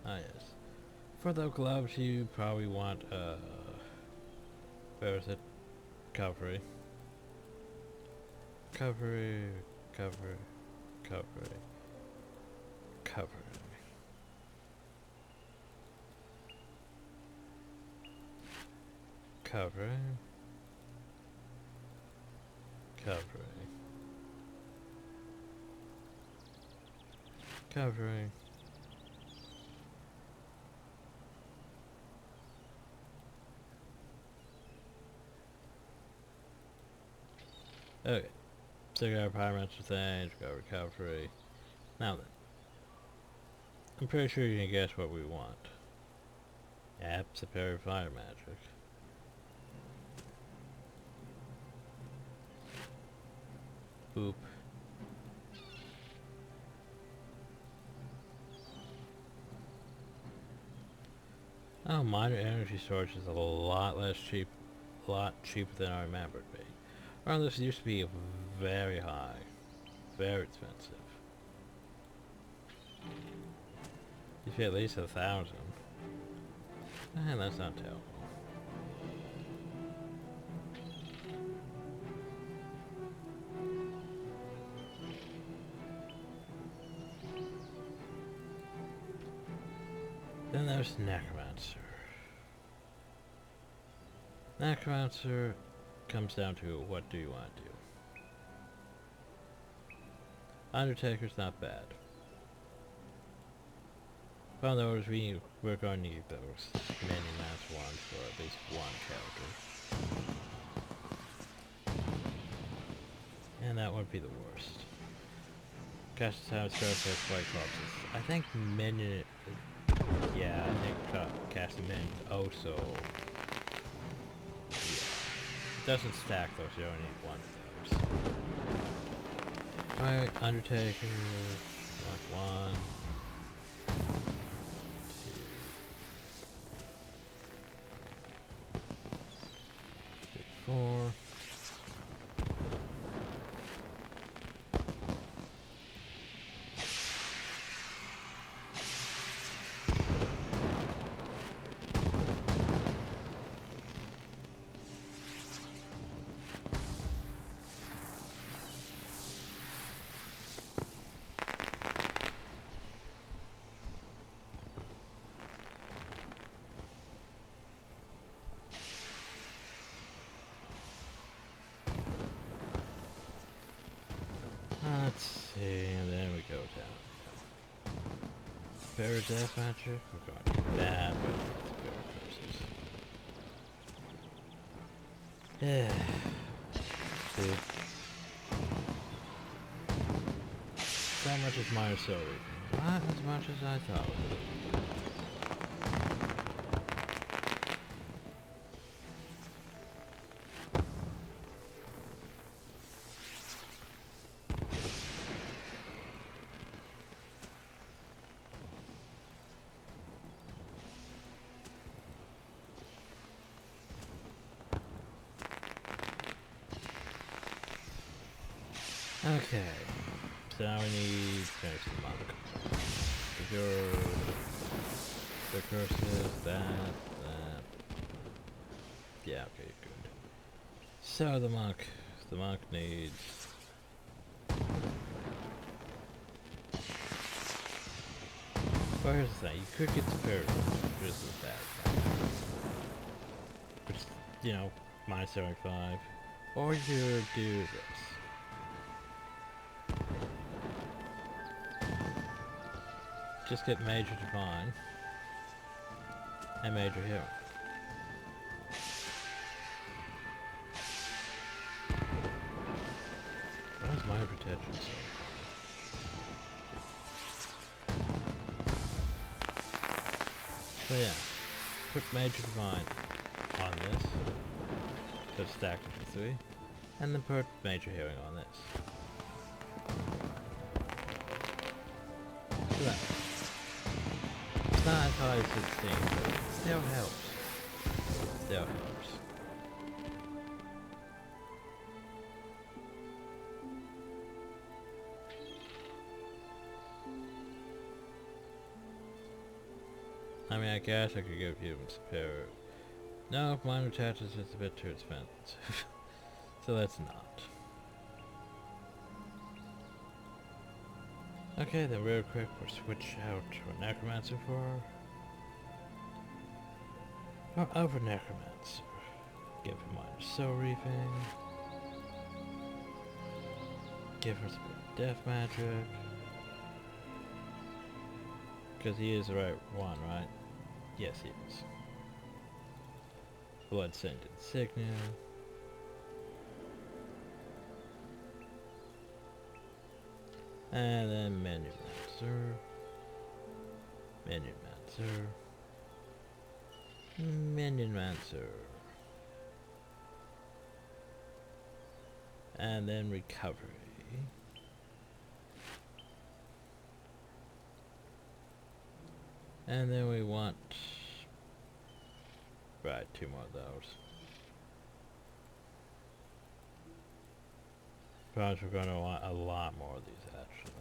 A: Ah yes. For the gloves you probably want where is it? Cavalry. Cover. Covering. Okay. So we got our pyromancer thing, we got recovery. Now then. I'm pretty sure you can guess what we want. Yep, superior fire magic. Boop. Oh, minor energy storage is a lot cheaper than I remember it being. Well, this used to be very high, very expensive. You pay at least 1,000. And that's not terrible. Then there's Necromancer. Necromancer comes down to what do you want to do. Undertaker's not bad. Well, those we're going to need those many mass ones for at least one character. And that would be the worst. Cast time starts with white corpses. I think minion. Yeah, I think casting minions also. Yeah. It doesn't stack those, you only need one of those. Alright, Undertaker. One. 4. Let's see, and then we go down. Spirit Death Magic? We're going to do that, but Spirit Curses. Yeah. See. That much is minor soul reaping. Not as much as I thought it would be. Okay, so now we need to finish the monk. The curses, that. Yeah, okay, good. So the monk needs. Well, here's the thing, you could get the spirit just as bad. Which, you know, minus 75. Or you could do this. Just get Major Divine and Major Hero. Why is my protection so yeah, put Major Divine on this, so it's stacked into 3, and then put Major Healing on this. So that. It's not as high as 16, but it still helps. Still helps. I mean, I guess I could give Human Superior. No, minor attaches is a bit too expensive. So let's not. Okay, then real quick, we'll switch out to a Necromancer for over Necromancer. Give him minor soul reaping. Give her some death magic. Because he is the right one, right? Yes, he is. Blood Scented Insignia. And then Menu-Mancer. Menu-Mancer. Menu-Mancer. And then Recovery. And then we want... Right, 2 more of those. Perhaps we're going to want a lot more of these, actually.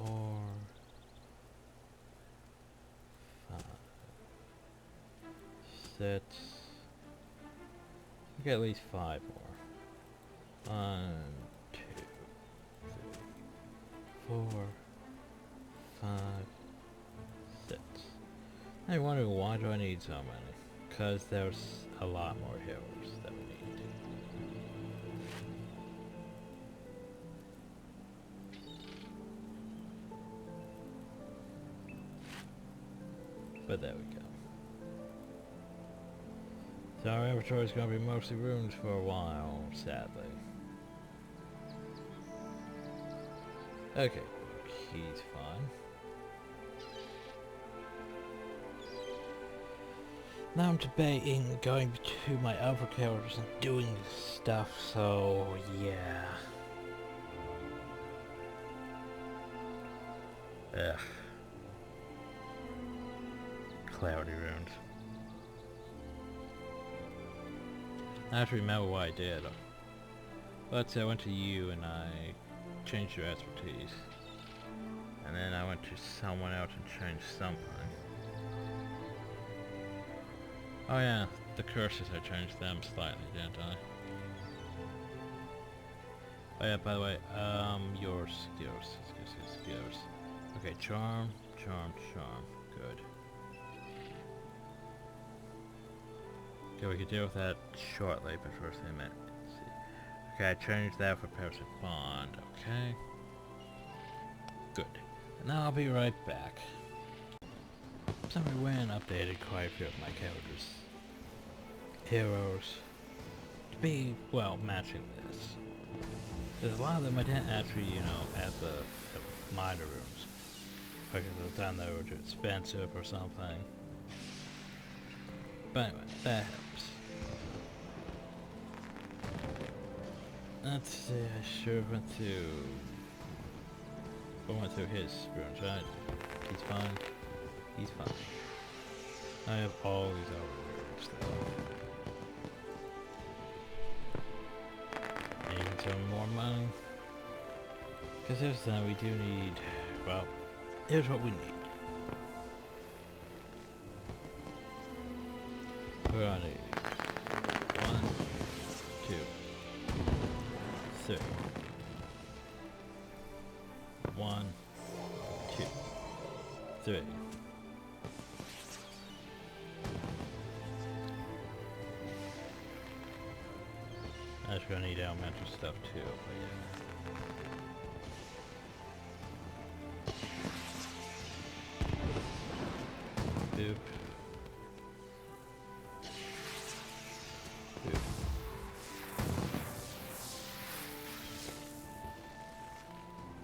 A: 4... 5... 6... We get at least 5 more. 1, 2, 3, 4, 5, 6. I wonder why do I need so many? Because there's a lot more heroes that we need. But there we go. So our inventory is going to be mostly ruined for a while, sadly. Okay, he's fine. Now I'm debating going to my other characters and doing stuff, so yeah. Ugh. Clarity runes. I have to remember what I did. Let's say I went to you and I changed your expertise. And then I went to someone else and changed something. Oh yeah, the curses, I changed them slightly, didn't I? Oh yeah, by the way, your skills. Okay, charm. Good. Okay, we can deal with that shortly, but first a minute. Let's see. Okay, I changed that for Parasite Bond. Okay. Good. And now I'll be right back. Somebody went and updated quite a few of my characters. Heroes. To be, well, matching this. There's a lot of them I didn't actually, you know, add the minor rooms. Because at the time they were too expensive or something. But anyway, that helps. Let's see, I sure went to... I went through his runes, right? He's fine. He's fine. I have all these other runes though. And even some more money. Because here's the thing, we do need... Well, here's what we need. We're gonna need 1, 2, 3. 1, 2, 3. I was gonna need elemental stuff too, but yeah. Boop.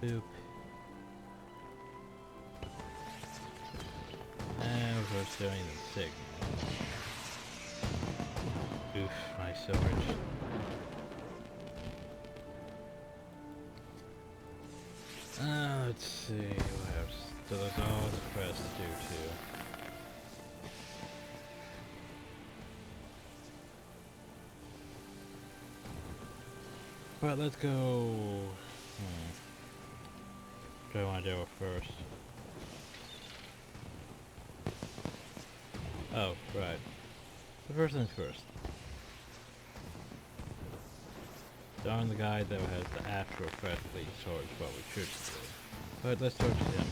A: Boop. And we're just doing the signal. Oof, my storage. Let's see what else. So there's all the quest to do too. But let's go. What do I want to do first? Oh, right. The first things first. Darn the guy that has the actual quest fleet towards what we should do. But let's talk to him.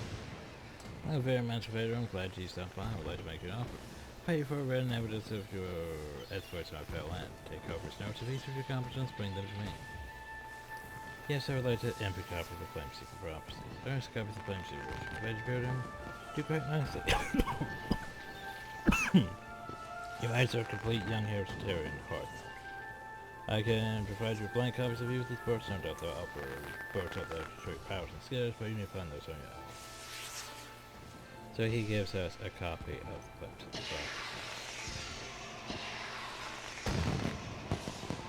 A: Hello, very emancipator. I'm glad you stopped by. I would like to make you an offer. Pay for written evidence of your exploits on our fair land. Take Cobra's notes of each of your competence, bring them to me. Yes, I would like to empty copy of the Flame Seeker Prophecies. Earnest copy of the Flame Seeker Worship. Vegetarian, do quite nicely. You might serve complete young Hereditarian heart. I can provide you with blank copies of these books. No doubt they'll offer books of their true powers and skills, but you need to find those on your own. So he gives us a copy of the books of the Prophecies,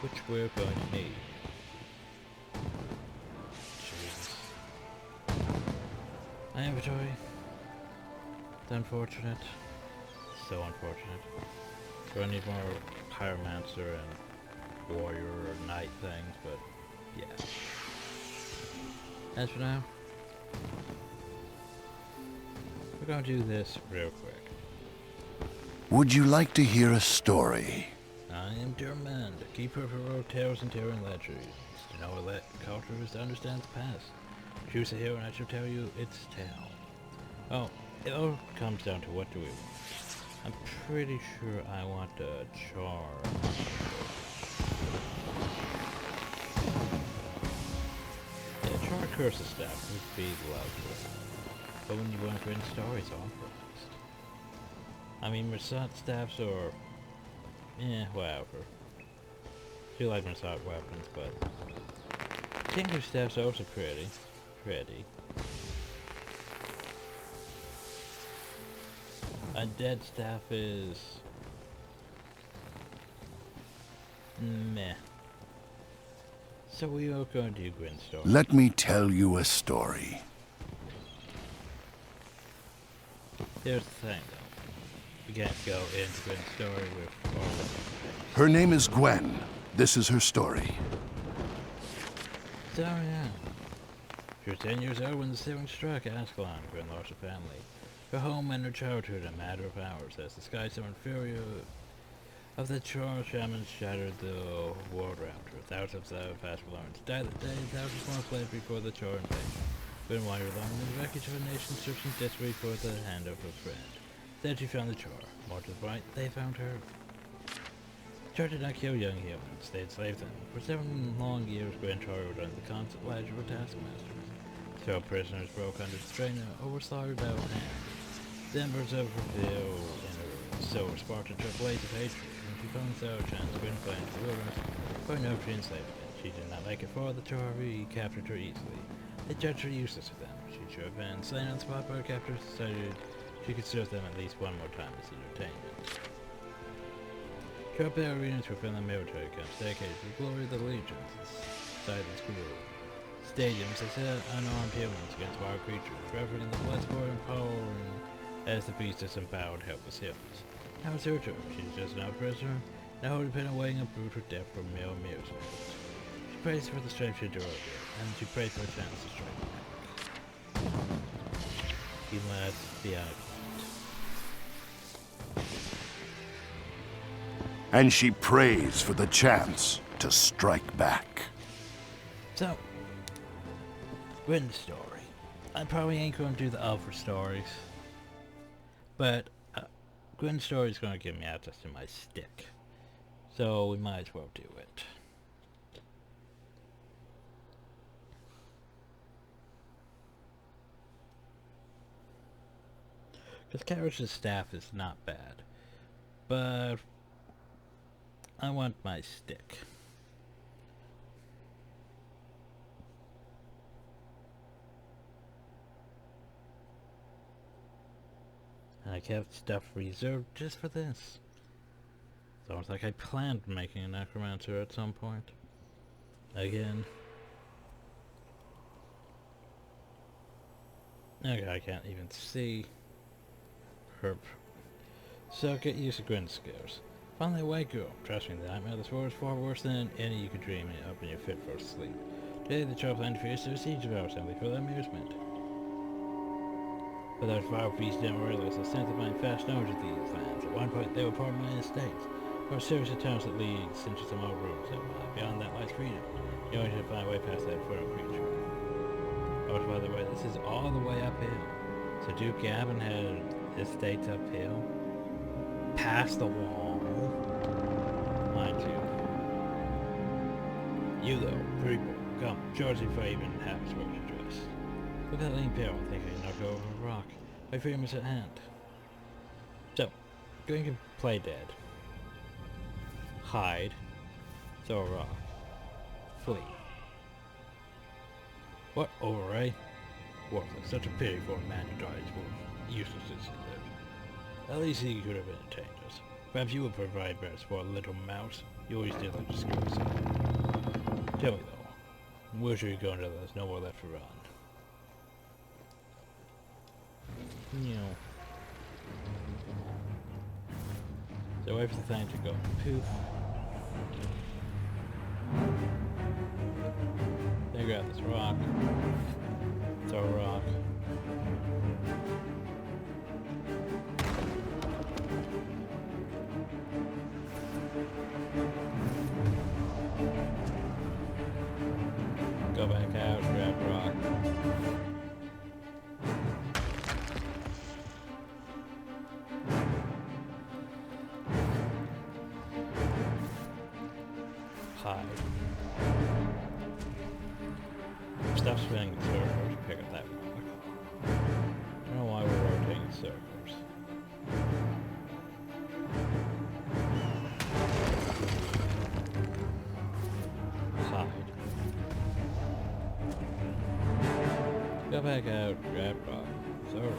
A: which we're going to need. Jesus. My inventory. It's unfortunate. So unfortunate. So I need more pyromancer and warrior or knight things, but yeah. As for now, we're going to do this real quick.
E: Would you like to hear a story?
A: I am determined, a keeper of heroic tales and Terran legends. To know what culture is to understand the past. Choose a hero and I shall tell you its tale. Oh, it all comes down to what do we want. I'm pretty sure I want a charm. Yeah, char curse staff would be lovely. But when you want to win stories authorized. I mean, Masat staffs or whatever. I do like Masat weapons, but Tinker staffs are also pretty. A dead staff is meh. So we are going to do Gwyn story.
E: Let me tell you a story.
A: Here's the thing, though. We can't go into Gwyn's story with all of
E: Her name is Gwen. This is her story.
A: So yeah. She was 10 years old when the seven struck Ascalon. Gwyn lost her family, her home and her childhood in a matter of hours as the sky summoned fury of the Char shamans shattered the world around her. Thousands of Ascalons died that day, thousands more fled before the Char invasion. Gwyn wandered along in the wreckage of a nation searching desperately for the hand of her friend. Then she found the Char. More to the right, they found her. Char did not kill young humans, they enslaved them. For 7 long years, Gwyn Char rode under the constant ledge of her taskmaster. 12 prisoners broke under the strain or were slaughtered out of hand. The embers of her veil in her soul sparked into a blaze of hatred. When she found Sarah Chan's Gwyn claimed the wilderness for no free enslavement. She did not like it for the Char recaptured her easily. They judged her useless to them. She should have been slain on the spot, but her captors decided she could serve them at least one more time as entertainment. Char arenas were friendly military camps dedicated to the glory of the legions inside this group. Stadiums that set unarmed humans against wild creatures, reveling in the blood-sport and powering as the beast disemboweled helpless humans. Now it's her turn. She's just now a prisoner, now dependent on waiting a brutal death for mere amusement. She prays for the strength she endured, and she prays for a chance to strike back. He led the icon.
E: And she prays for the chance to strike back.
A: So, Gwyn's story. I probably ain't going to do the other stories, but Gwyn's story is going to give me access to my stick, so we might as well do it. Because Carriage's staff is not bad, but I want my stick. And I kept stuff reserved just for this. It's almost like I planned making a necromancer at some point. Again. Okay, I can't even see. Herp. So get used to Gwyn's scares. Finally awake, girl. Trust me, the nightmare of this world is far worse than any you could dream up when you're fit for sleep. Today the Char planned to fierce to a siege of our assembly for their amusement. But those vile beasts didn't realize the sense of my fast knowledge of these lands. At one point they were part of my estates. There were serious attempts that lead into some old ruins that beyond that lies freedom. You only should find a way past that infernal creature. Oh, by the way, this is all the way uphill. So Duke Gavin had estates uphill. Past the wall. Mind you. You though, people, come, charge if I even have a sword to dress. Look at that lean pair, I think I can knock over a rock. My freedom is at hand. So, Gwyn can play dead. Hide. Throw a rock. Flee. What? Over, eh? Worthless. Such a pity for a man who dies for useless as he lived. At least he could have entertained us. Perhaps you would provide better for a little mouse. You always did like to screw us up. Tell me though, where should we go until there's no more left to run? You know. So wait for the thing to go poof. Then grab this rock. Throw a rock. Go back out, grab a rock. Hide. Stop spinning the circles, pick up that rock. I don't know why we're rotating circles. Hide. Go back out, grab rock, throw rock.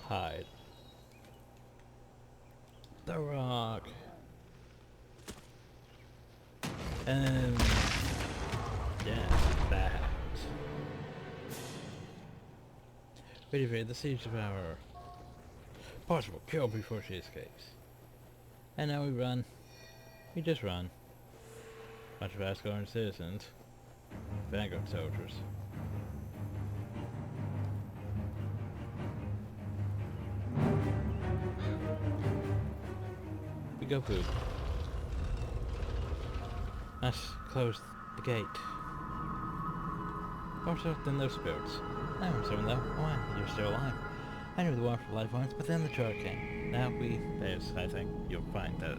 A: Hide. The rock. And yeah, that. Ready for the siege of our possible kill before she escapes. And now we run. We just run. Bunch of fast-going citizens. Vanguard soldiers. We go poop. Let's close the gate. More so than those spirits. I'm certain though. Why? You're still alive. I knew the war for life once, but then the charge came. Now there's, I think, you'll find that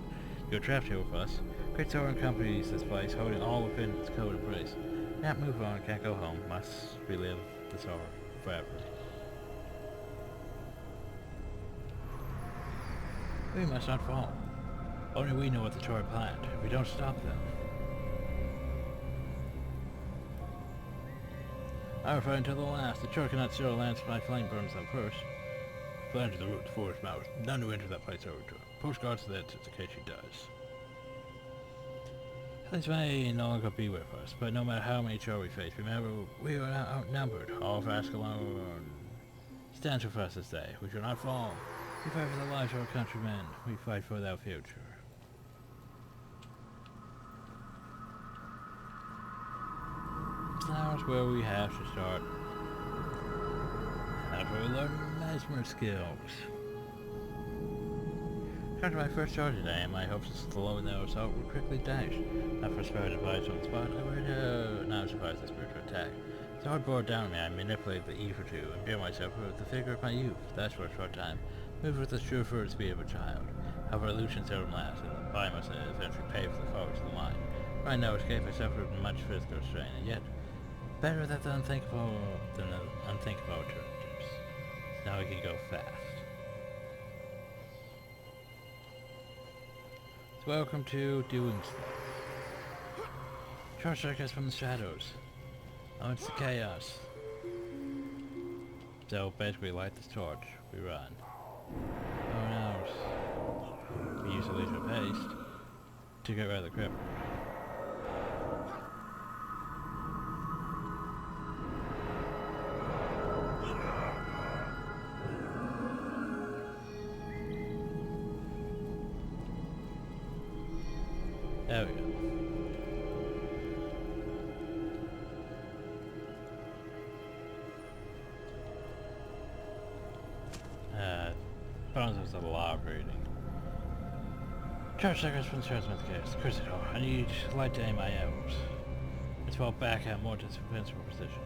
A: you're trapped here with us. Great Sovereign Company is this place, holding all within its code of praise. Can't move on, can't go home, must relive the sorrow forever. We must not fall. Only we know what the Chore planned. If we don't stop them. I refer until the last. The Chore cannot steal lands if my flame burns them first. Plan to the root, forest mouse. None who enter that place are returned. Postcards to that in case she does. Things may no longer be with us, but no matter how many Chore we face, remember we are not outnumbered. All of Ascalon stands with us this day. We shall not fall. We fight for the lives of our countrymen. We fight for their future. Now is where we have to start. That's where we learn mesmer skills. After my first charge today, and my hopes of slowing their assault were quickly dashed. Not for spirit advice on the spot, I would now surprise the spiritual attack. The heart bore down on me, I manipulated the E for two, and bear myself with the figure of my youth. That's for a short time. Moved with the sure speed of a child. However, illusion seldom lasts, and the body must eventually pay for the follies of the mind. Right now, escape, I suffered much physical strain, and yet, better that the unthinkable than the unthinkable alternatives. Now we can go fast. So welcome to doing stuff. Charge strike us from the shadows. Oh, it's the chaos. So basically, light this torch. We run. Oh no. We use a laser paste to get rid of the cripple. There we go. Bones is a lot of reading. Charge seconds from the transmit case. Critical. I need light to aim my arrows. Let's fall back at more defensible position.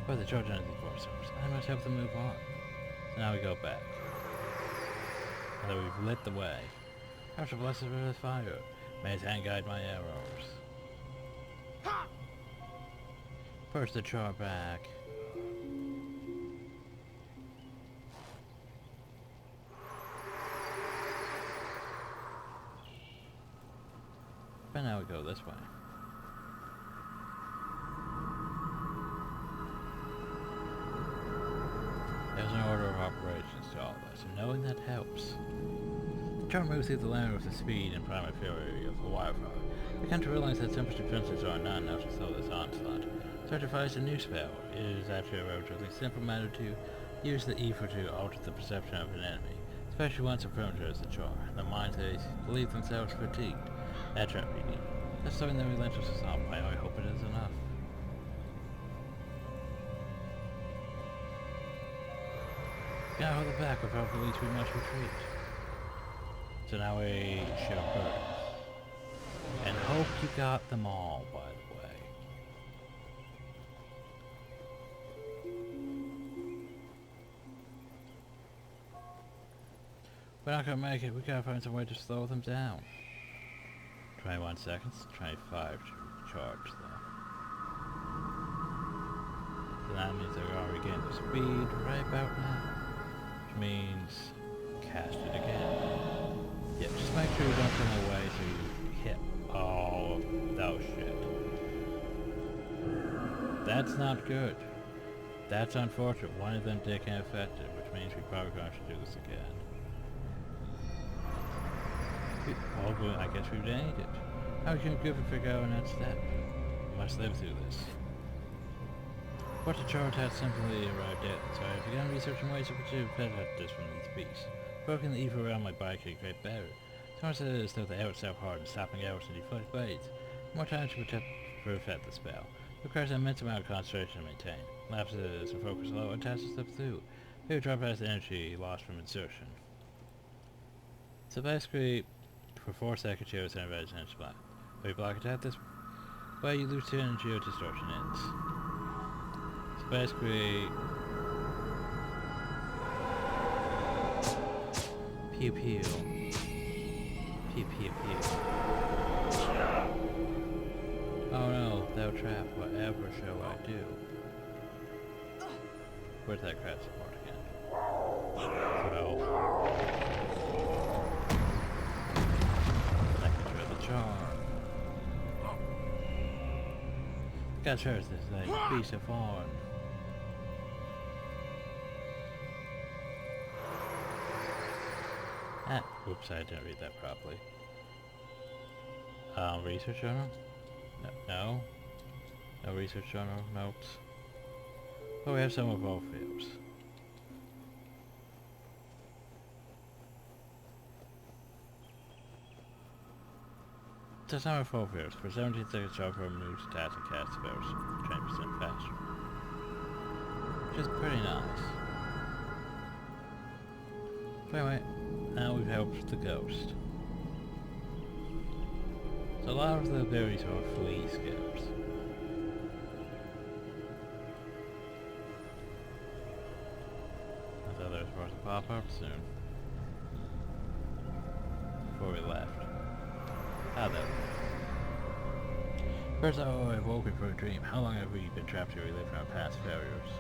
A: Where the charge energy force source. I must help them move on. So now we go back. Now that we've lit the way. After blessed with fire. May his hand guide my arrows. Push the char back. But now we go this way. There's an order of operations to all this, and knowing that helps. The char moves through the land with the speed and primary fury of a wildfire. We come to realize that Tempest defenses are not enough to slow this onslaught. So to devise a new spell, it is actually a relatively simple matter to use the ether to alter the perception of an enemy, especially once a perimeter is the char. The minds they believe themselves fatigued. That's right, PD. That's something that relentless is not by. I hope it is enough. Gotta hold it back, without police we must retreat. So now we show her. And hope you got them all, by the way. We're not gonna make it, we gotta find some way to slow them down. 21 seconds, 25 to charge though. So that means they're gonna regain the speed right about now. Which means cast it again. Yeah, just make sure you don't come away so you hit all of those shit. That's not good. That's unfortunate. One of them did get affected, which means we probably gonna have to do this again. Well, I guess we've made it. How can we figure out our next step? We must live through this. What the chart has simply arrived at, so I began researching ways to protect this from these beasts. Broken the evil around my body could get better. Someone said it is though the arrows self hardened, stopping arrows and deflect blades. More time to perfect the spell. It requires an immense amount of concentration to maintain. Lapses and focus low and tasks slip through. People drop out the energy lost from insertion. So basically, for 4 seconds you have energy energy spot. When you block attack this way, you lose 2 energy or distortion ends. So basically, pew pew. Pew pew pew. Oh no, thou trap, whatever shall I do? Where's that crap support again? So, I control the charm. Gotta charge this like piece of horn. Ah, oops, I didn't read that properly. Research journal? No. No research journal, notes. Oh, we have some of all fields. That's not our full fields. For 17 seconds, job from new to task and cast spells 20% faster. Which is pretty nice. So anyway, now we've helped the ghost. So a lot of the abilities are flea skills. I thought there was supposed to pop up soon. Before we left. How though? First I awoke from a dream. How long have we been trapped here reliving our past failures?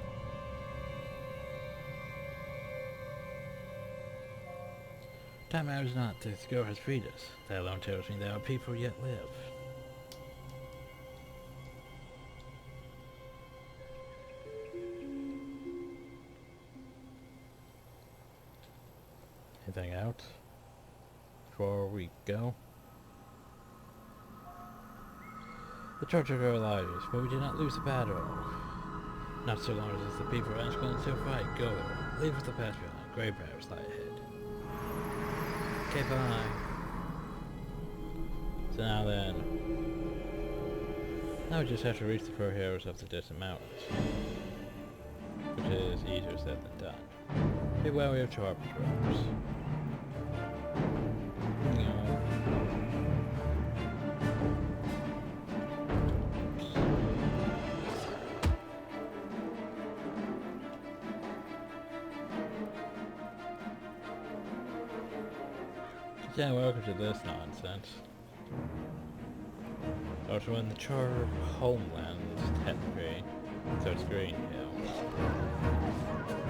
A: Time matters not. This girl has freed us. That alone tells me that our people yet live. Anything else before we go? The church of our lives, but we did not lose the battle. Not so long as the people are willing to fight. Go. Leave with the past behind. Grave matters lie ahead. Okay, bye. So now then, now we just have to reach the fur hills of the distant mountains, which is easier said than done. Be wary of char patrols. Yeah, welcome to this nonsense. Also in the Char homeland, technically, so it's green now.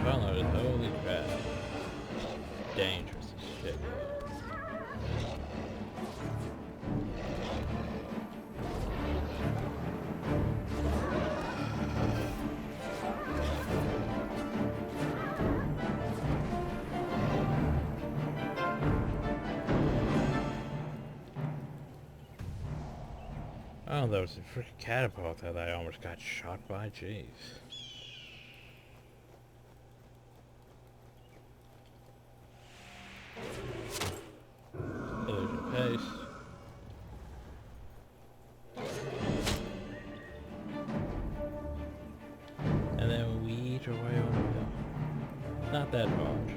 A: Downloaded, holy crap. Dangerous as shit. Oh, there was a freaking catapult that I almost got shot by, jeez. Illusion paste. And then we eat our way over hill. Not that hard.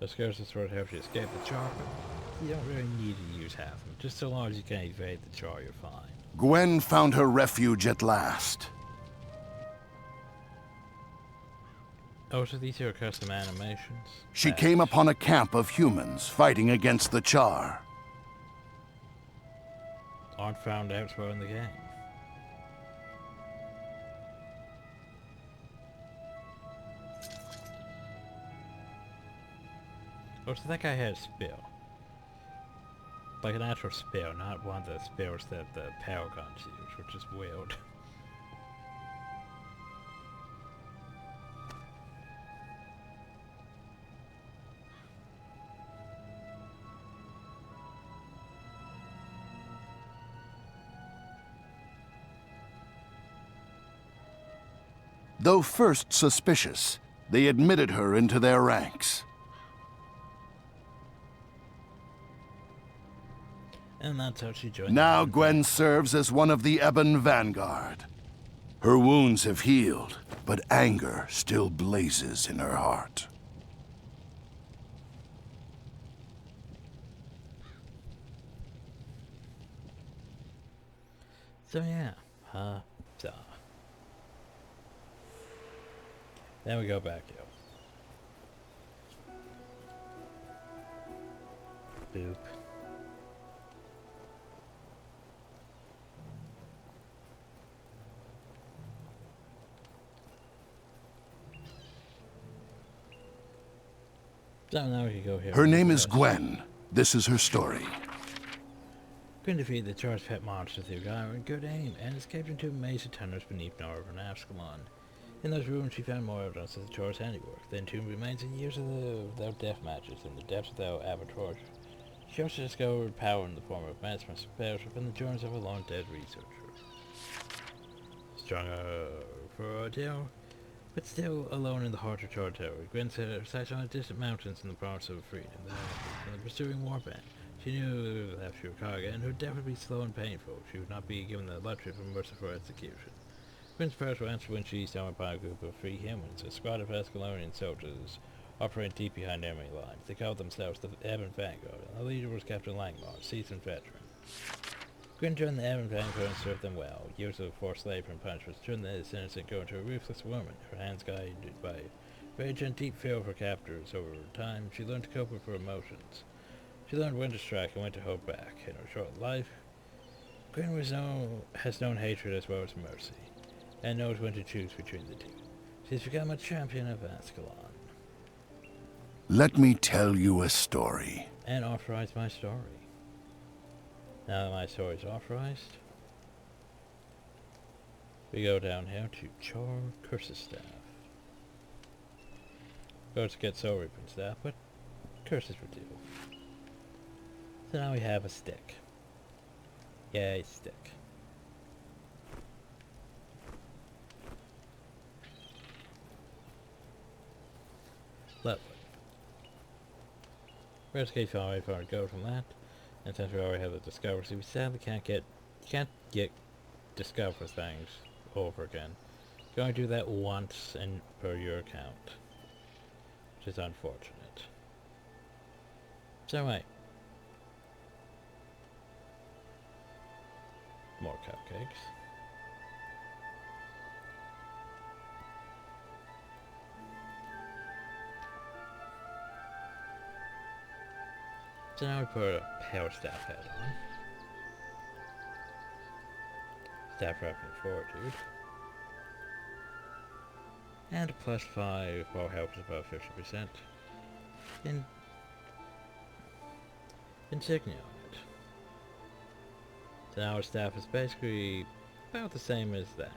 A: The scares the sword helps you escape the char, but you don't really need to use half of them. Just so long as you can evade the char, you're fine.
D: Gwen found her refuge at last.
A: Oh, so these are custom animations?
D: She came upon a camp of humans fighting against the Char.
A: Aren't found elsewhere in the game. Oh, so that guy had a spell. Like an actual spell, not one of the spells that the power guns use, which is weird.
D: Though first suspicious, they admitted her into their ranks.
A: And that's how she joined.
D: Now Gwen serves as one of the Ebon Vanguard. Her wounds have healed, but anger still blazes in her heart.
A: So yeah, then we go back here. Boop. So now we can go here.
D: Her name is Gwen. This is her story.
A: Gwen defeated the charged pet monster through guile and good aim, and escaped into a maze of tunnels beneath northern Ascalon. In those rooms, she found more evidence of the Char's handiwork, the entombed remains of years without death matches in the depths without abattoirs. She also discovered power in the form of magical spells within the joints of a long-dead researcher. Stronger for a ordeal, but still alone in the heart of Char territory, Gwen set her sights on the distant mountains in the province of freedom, the pursuing warband. She knew that she would target, and her death would be slow and painful. She would not be given the luxury of a merciful execution. Gwen's first will answer when she stumbled upon a group of free humans, a squad of Ascalonian soldiers operating deep behind enemy lines. They called themselves the Ebon Vanguard, and the leader was Captain Langmar, a seasoned veteran. Gwen joined the Ebon Vanguard and served them well. Years of forced labor and punishments turned this innocent girl into a ruthless woman, her hands guided by rage and deep fear of her captors. Over time, she learned to cope with her emotions. She learned when to strike and when to hold back. In her short life, Gwen has known hatred as well as mercy, and knows when to choose between the two. She's become a champion of Ascalon.
D: Let me tell you a story.
A: And authorize my story. Now that my story is authorized, we go down here to Char Curse's Staff. Go to get Soul Reaping Staff, but curses for two. So now we have a stick. Yay, stick. Lovely. First case far away for our go from that. And since we already have the discovery, we sadly can't get discover things over again. Going to do that once and per your account, which is unfortunate. So wait. More cupcakes. So now we put a power staff head on. Staff wrapping fortitude. And a +5 while health is above 50%. Insignia on it. So now our staff is basically about the same as that.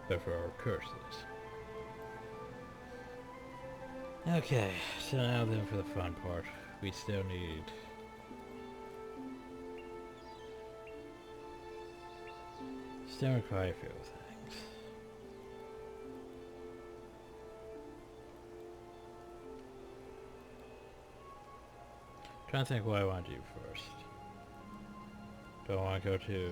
A: But for our curses. Okay, so now then for the fun part. We still need require a few things. Trying to think what I want to do first. Do I want to go to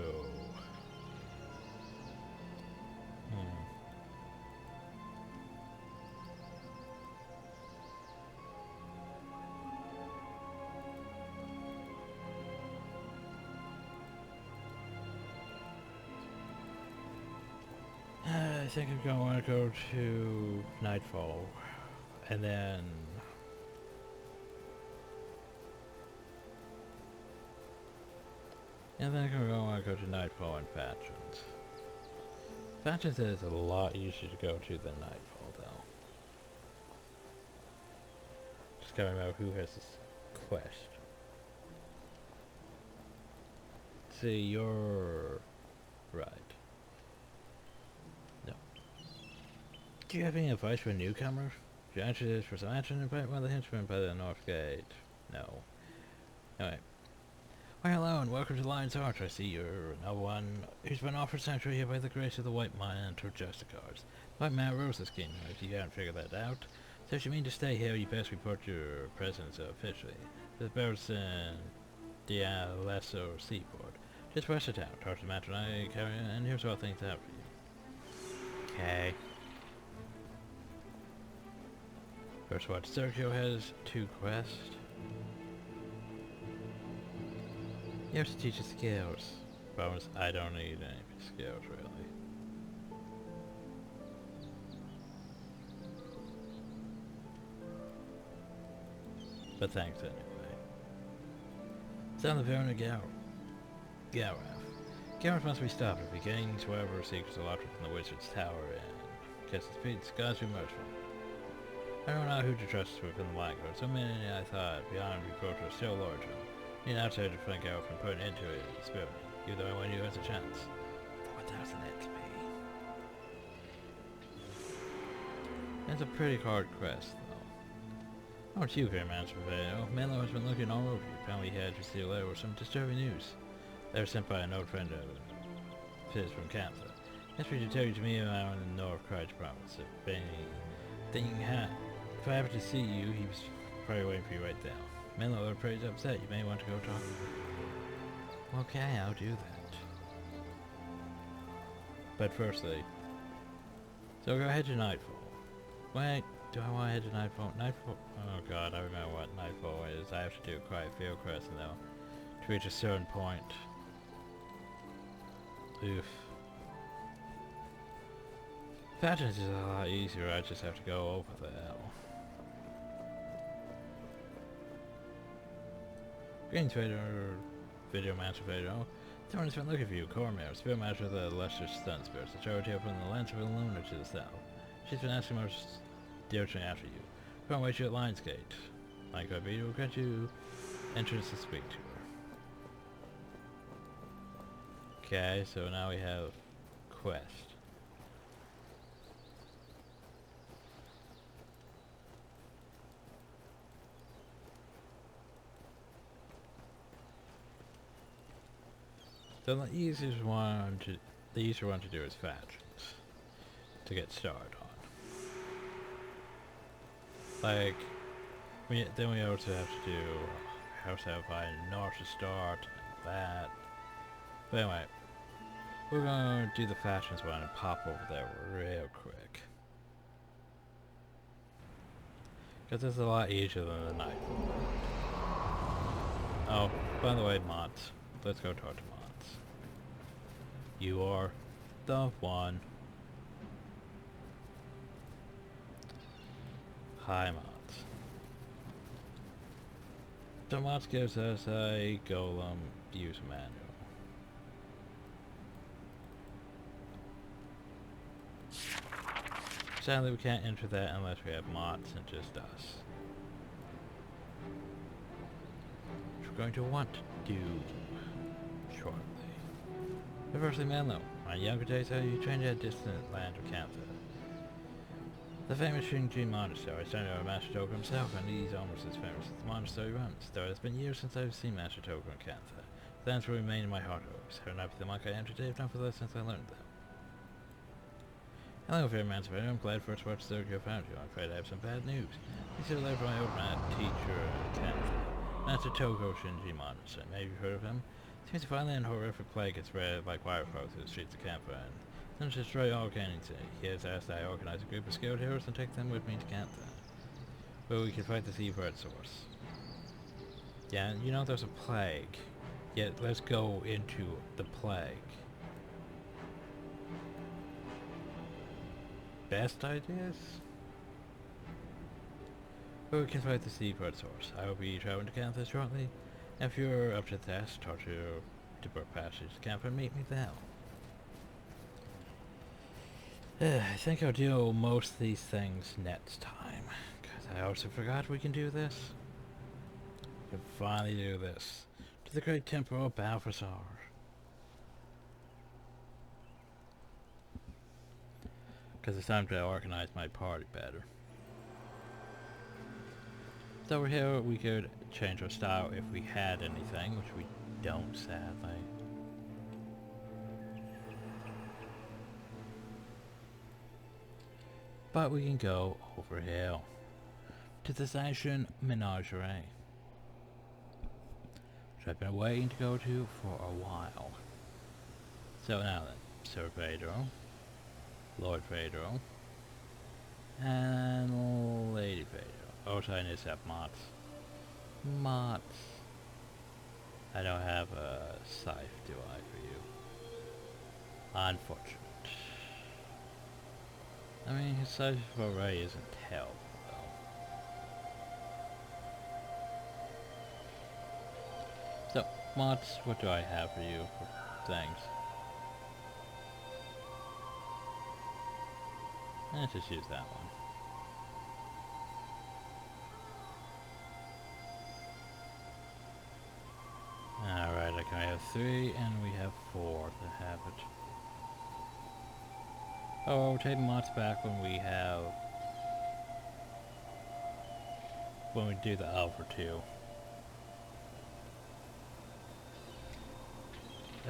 A: I think I'm going to want to go to Nightfall, and then I'm going to want to go to Nightfall and Factions. Factions is a lot easier to go to than Nightfall, though. Just gotta remember who has this quest. See, you're right. No. Do you have any advice for newcomers? Should I answer this for some action and invite one of the henchmen by the North Gate? No. Anyway. Why hello and welcome to Lion's Arch. I see you're another one who's been offered sanctuary here by the grace of the White Mantle Justicars. White Man Rosa's kingdom, if you haven't figured that out. So if you mean to stay here, you best report your presence officially. The barracks in Dialesso Seaport. Just west of town, talk to the Matronite carrier, and here's what things out for you. Okay. First watch, Sergio has 2 quests. You have to teach us skills. Promise, I don't need any skills, really. But thanks anyway. Sound of Verona Gareth. Gareth must be stopped if he gains whatever secrets are locked within the Wizard's Tower and gets his feet. God's be merciful. I don't know who to trust within the Light Guard. So many I thought beyond reproach are still larger. Need an outsider to flank out from putting into it spirit. You're the only one who has a chance. 4,000 XP. That's a pretty hard quest, though. Aren't you here, Master Vale? Menlo has been looking all over you. Apparently he had received a letter with some disturbing news. They were sent by an old friend of his from Canada. Asked me to tell you to me around in the North Crouch province. If I happen to see you, he was probably waiting for you right there. Menlo are pretty upset. You may want to go talk to him. Okay, I'll do that. But firstly, so go ahead to Nightfall. Wait, do I want to head to Nightfall? Nightfall? Oh god, I remember what Nightfall is. I have to do quite a field quest now to reach a certain point. Oof. Factions is a lot easier. I just have to go over there. Greetings, Video Master Vader. Someone's been looking for you, Cormir, Spirit Master of the Lesser Stun Spirits, the charity up in the lands of Illumina to the south. She's been asking most diligently after you. Can't wait you at Lion's Gate. Like Video will grant you entrance to speak to her. Okay, so now we have quest. So the easier one to do is factions to get started on. Like, then we also have to do House of North to start and that. But anyway, we're gonna do the factions one and pop over there real quick. Because it's a lot easier than the night. Oh, by the way, mods. Let's go talk to mods. You are the one. Hi mods. So mods gives us a golem use manual. Sadly we can't enter that unless we have mods and just us. Which we're going to want to do shortly. But firstly, Menlo. My younger days I used to train at distant land of Cantha. The famous Shinji Monastery, standing over Master Togo himself, and he's almost as famous as the monastery runs. Though it's been years since I've seen Master Togo in Cantha. The lands will remain in my heart always. Have not been the monk I am today, if not for the lessons I learned them. Hello, fair man. I'm glad first watch the I found you. I'm afraid I have some bad news. He said a letter from my old teacher in Cantha, Master Togo Shinji Monastery. Maybe you've heard of him? Seems to finally an horrific plague gets spread like wildfire through the streets of Cantha, and then destroy all Canyon City. He has asked that I organize a group of skilled heroes and take them with me to Cantha, where we can fight the seabird source. Yeah, you know there's a plague. Yet let's go into the plague. Best ideas? Where we can fight the seabird source. I will be traveling to Cantha shortly. If you're up to the task, talk to Burke Passage to Cantha and meet me there. I think I'll deal most of these things next time, because I also forgot we can do this. We can finally do this. To the great temporal Balthasar. Because it's time to organize my party better. So over here we could change our style if we had anything, which we don't sadly. But we can go over here to the Station Menagerie, which I've been waiting to go to for a while. So now then, Sir Phaedro, Lord Phaedro, and Lady Phaedro. Also I need to have mods. Mods. I don't have a scythe, do I, for you? Unfortunate. I mean, his size of array isn't terrible, though. So, mods, what do I have for you for things? Let's just use that one. Alright, I can have 3, and we have 4 to have it. Oh, we'll take mods back when we have... when we do the Alpha 2.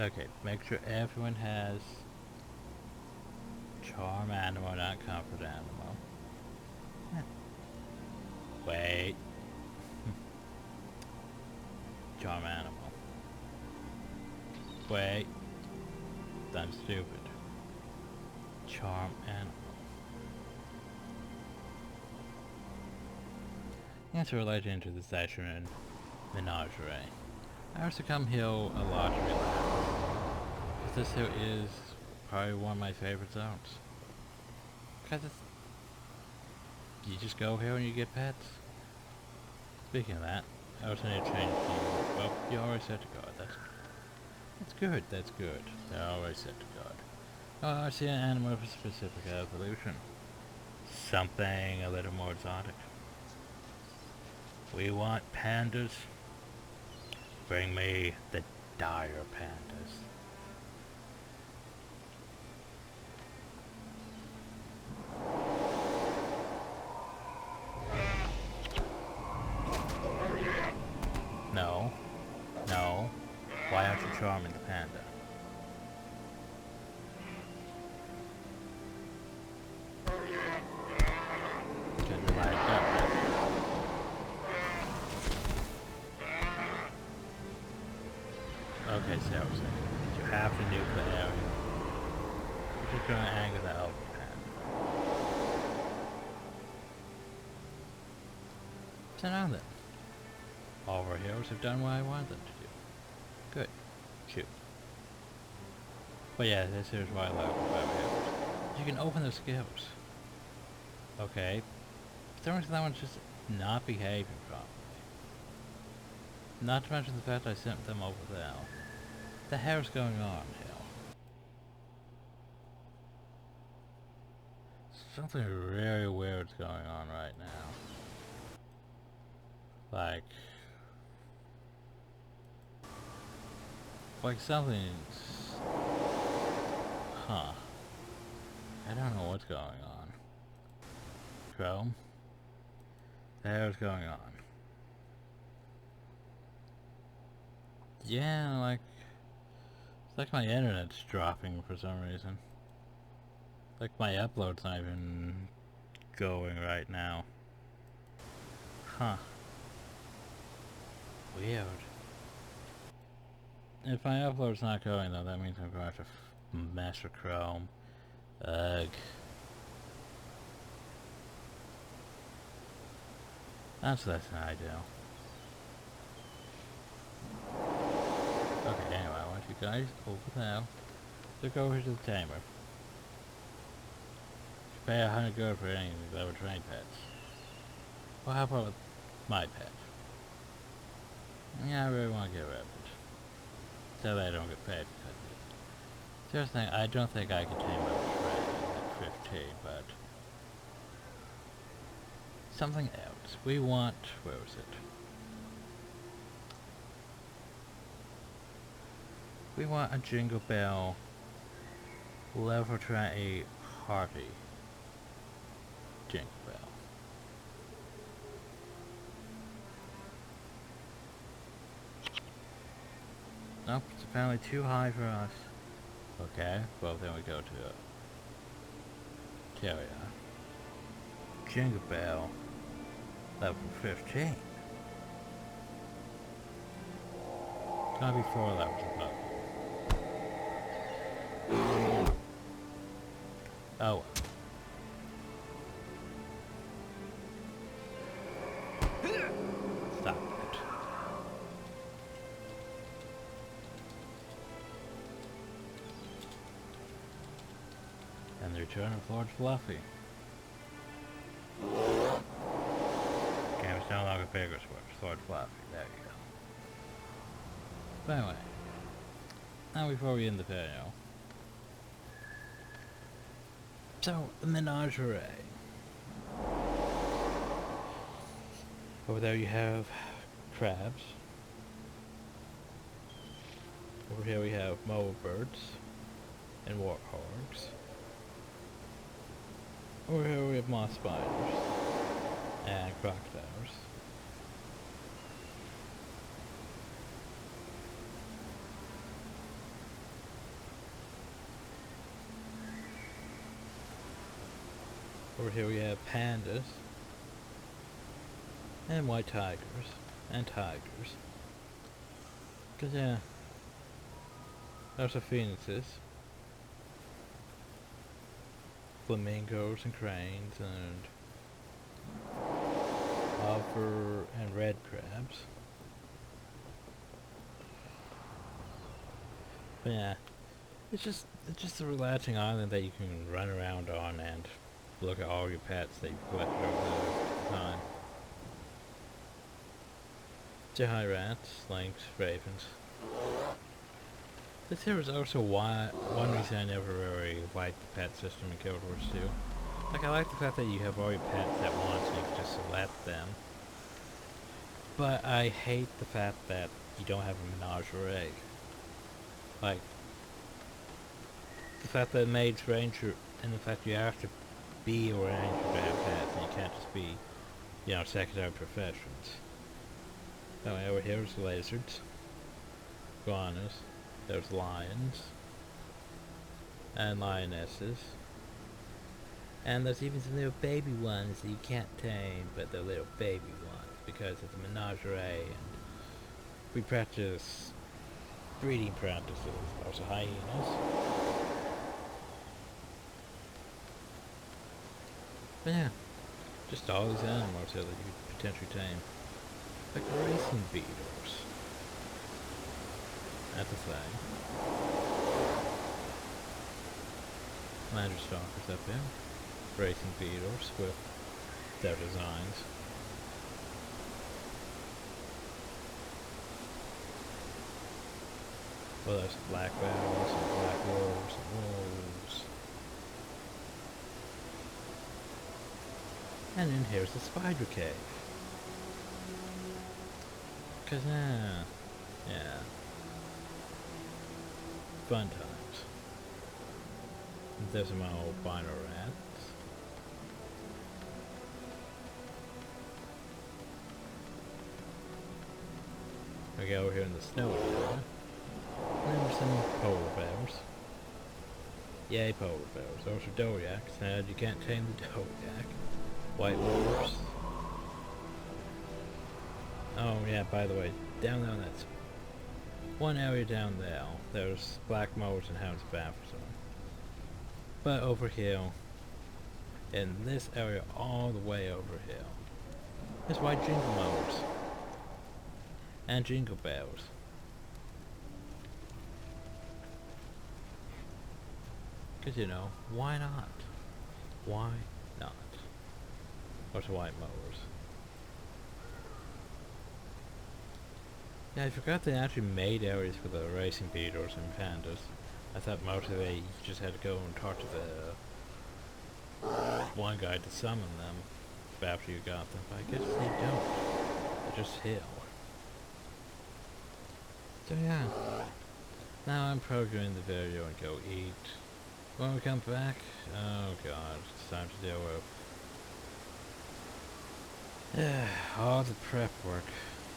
A: Okay, make sure everyone has Charm Animal, not Comfort Animal. Wait. Charm Animal. Wait. I'm stupid. Charm Animal. Yes, related into the Station and Menagerie. I also come here a lot to relax. This hill is probably one of my favorite zones. Because you just go here and you get pets. Speaking of that, I also need to change the... well, you already set to God. That's good, that's good. They're already set to God. Oh, I see an animal of a specific evolution. Something a little more exotic. We want pandas. Bring me the dire pandas. No. No. Why aren't you charming the panda? Okay, seriously. You have to nuke the area. You're just gonna anger the elf panda. So now then. All of our heroes have done what I wanted them to do. Good. Shoot. But yeah, this is why I love our heroes. You can open the skills. Okay. For some reason that one's just not behaving properly. Not to mention the fact I sent them over there. What the hell's going on here? Something really weird's going on right now. Like something's... Huh. I don't know what's going on. Chrome? What the hell's going on? Yeah, like... It's like my internet's dropping for some reason. Like my upload's not even going right now. Huh. Weird. If my upload's not going though, that means I'm going to have to mess with Chrome. Ugh. That's less than ideal. Okay, anyway, I want you guys over there. Look over to the tamer. Pay 100 gold for any level trained pets. Well, how about my pet? Yeah, I really want to get rid of it. So that I don't get paid because of it. Seriously, I don't think I can tame my train at 15, but... something else. We want... where was it? We want a Jingle Bell level 20 party. Jingle Bell. Nope, it's apparently too high for us. Okay, well then we go to Terrier. Jingle Bell level 15. It's gonna be 4 levels above. Oh well. Stop it. And the return of Lord Fluffy. Game is no longer Vigorous Works, Lord Fluffy, there you go. But anyway, now before we end the video. So, the menagerie. Over there you have crabs. Over here we have mole birds and warthogs. Over here we have moss spiders and crocodiles. Over here we have pandas and white tigers and tigers. Cause yeah, there's the phoenixes, flamingos and cranes and otter and red crabs. But yeah, it's just a relaxing island that you can run around on and look at all your pets that you've collected over the time. Say hi rats, lynx, ravens. This here is also one reason I never really liked the pet system in Guild Wars 2. Like, I like the fact that you have all your pets at once and you can just select them. But I hate the fact that you don't have a menagerie. Like, the fact that Maid's Ranger, and the fact you have to be a ranger to have pets, and you can't just be, you know, secondary professions. Anyway, over here is lizards, iguanas, there's lions, and lionesses, and there's even some little baby ones that you can't tame, but they're little baby ones, because it's a menagerie, and we practice breeding practices. There's hyenas. But yeah, just all these animals here that you could potentially tame. Like racing beetles. That's a thing. Lander stalkers up there. Racing beetles with their designs. Well, there's black bears and black wolves and wolves. And then here's the spider cave. Cause yeah. Fun times. There's some albino rats. We go over here in the snow area. And there's some polar bears. Yay, polar bears. Those are doyaks. Sad you can't tame the doyak. White wolves. Oh yeah, by the way, down there, that's one area down there. There's black moles and hounds of Africa. But over here, in this area all the way over here, there's white jingle moles. And jingle bells. Cause you know, why not? Why not? What's white mowers? Yeah, I forgot they actually made areas for the racing beetles and pandas. I thought most of it you just had to go and talk to the one guy to summon them after you got them, but I guess they don't. They're just here. So yeah. Now I'm programming the video and go eat. When we come back, oh god, it's time to deal with all the prep work.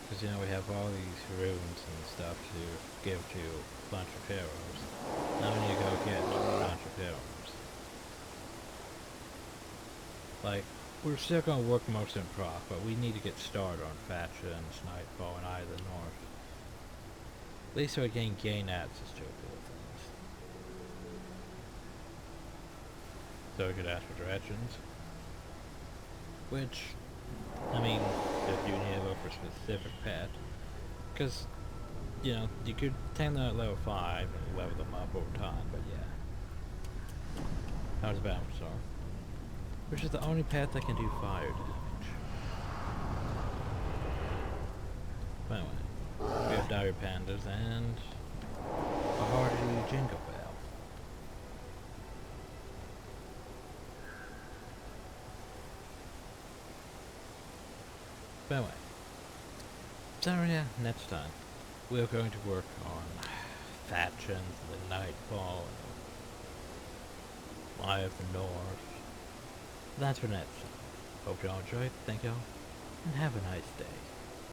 A: Because you know we have all these runes and stuff to give to a bunch of heroes. Now we need to go get a bunch of heroes. Like, we're still going to work most in Proph, but we need to get started on Factions, Nightfall, and Eye of the North. At least so we can gain access to a couple of things. So we could ask for directions. Which, I mean, if you need to look for a specific pet. Because, you know, you could tame them at level 5 and level them up over time, but yeah. How's Bouncer? Which is the only pet that can do fire damage. But anyway, we have dire pandas and a hardy jingle bell. But anyway, so yeah, next time we're going to work on Factions, the Nightfall, and Eye of the North. That's for next time. Hope y'all enjoyed, thank y'all, and have a nice day.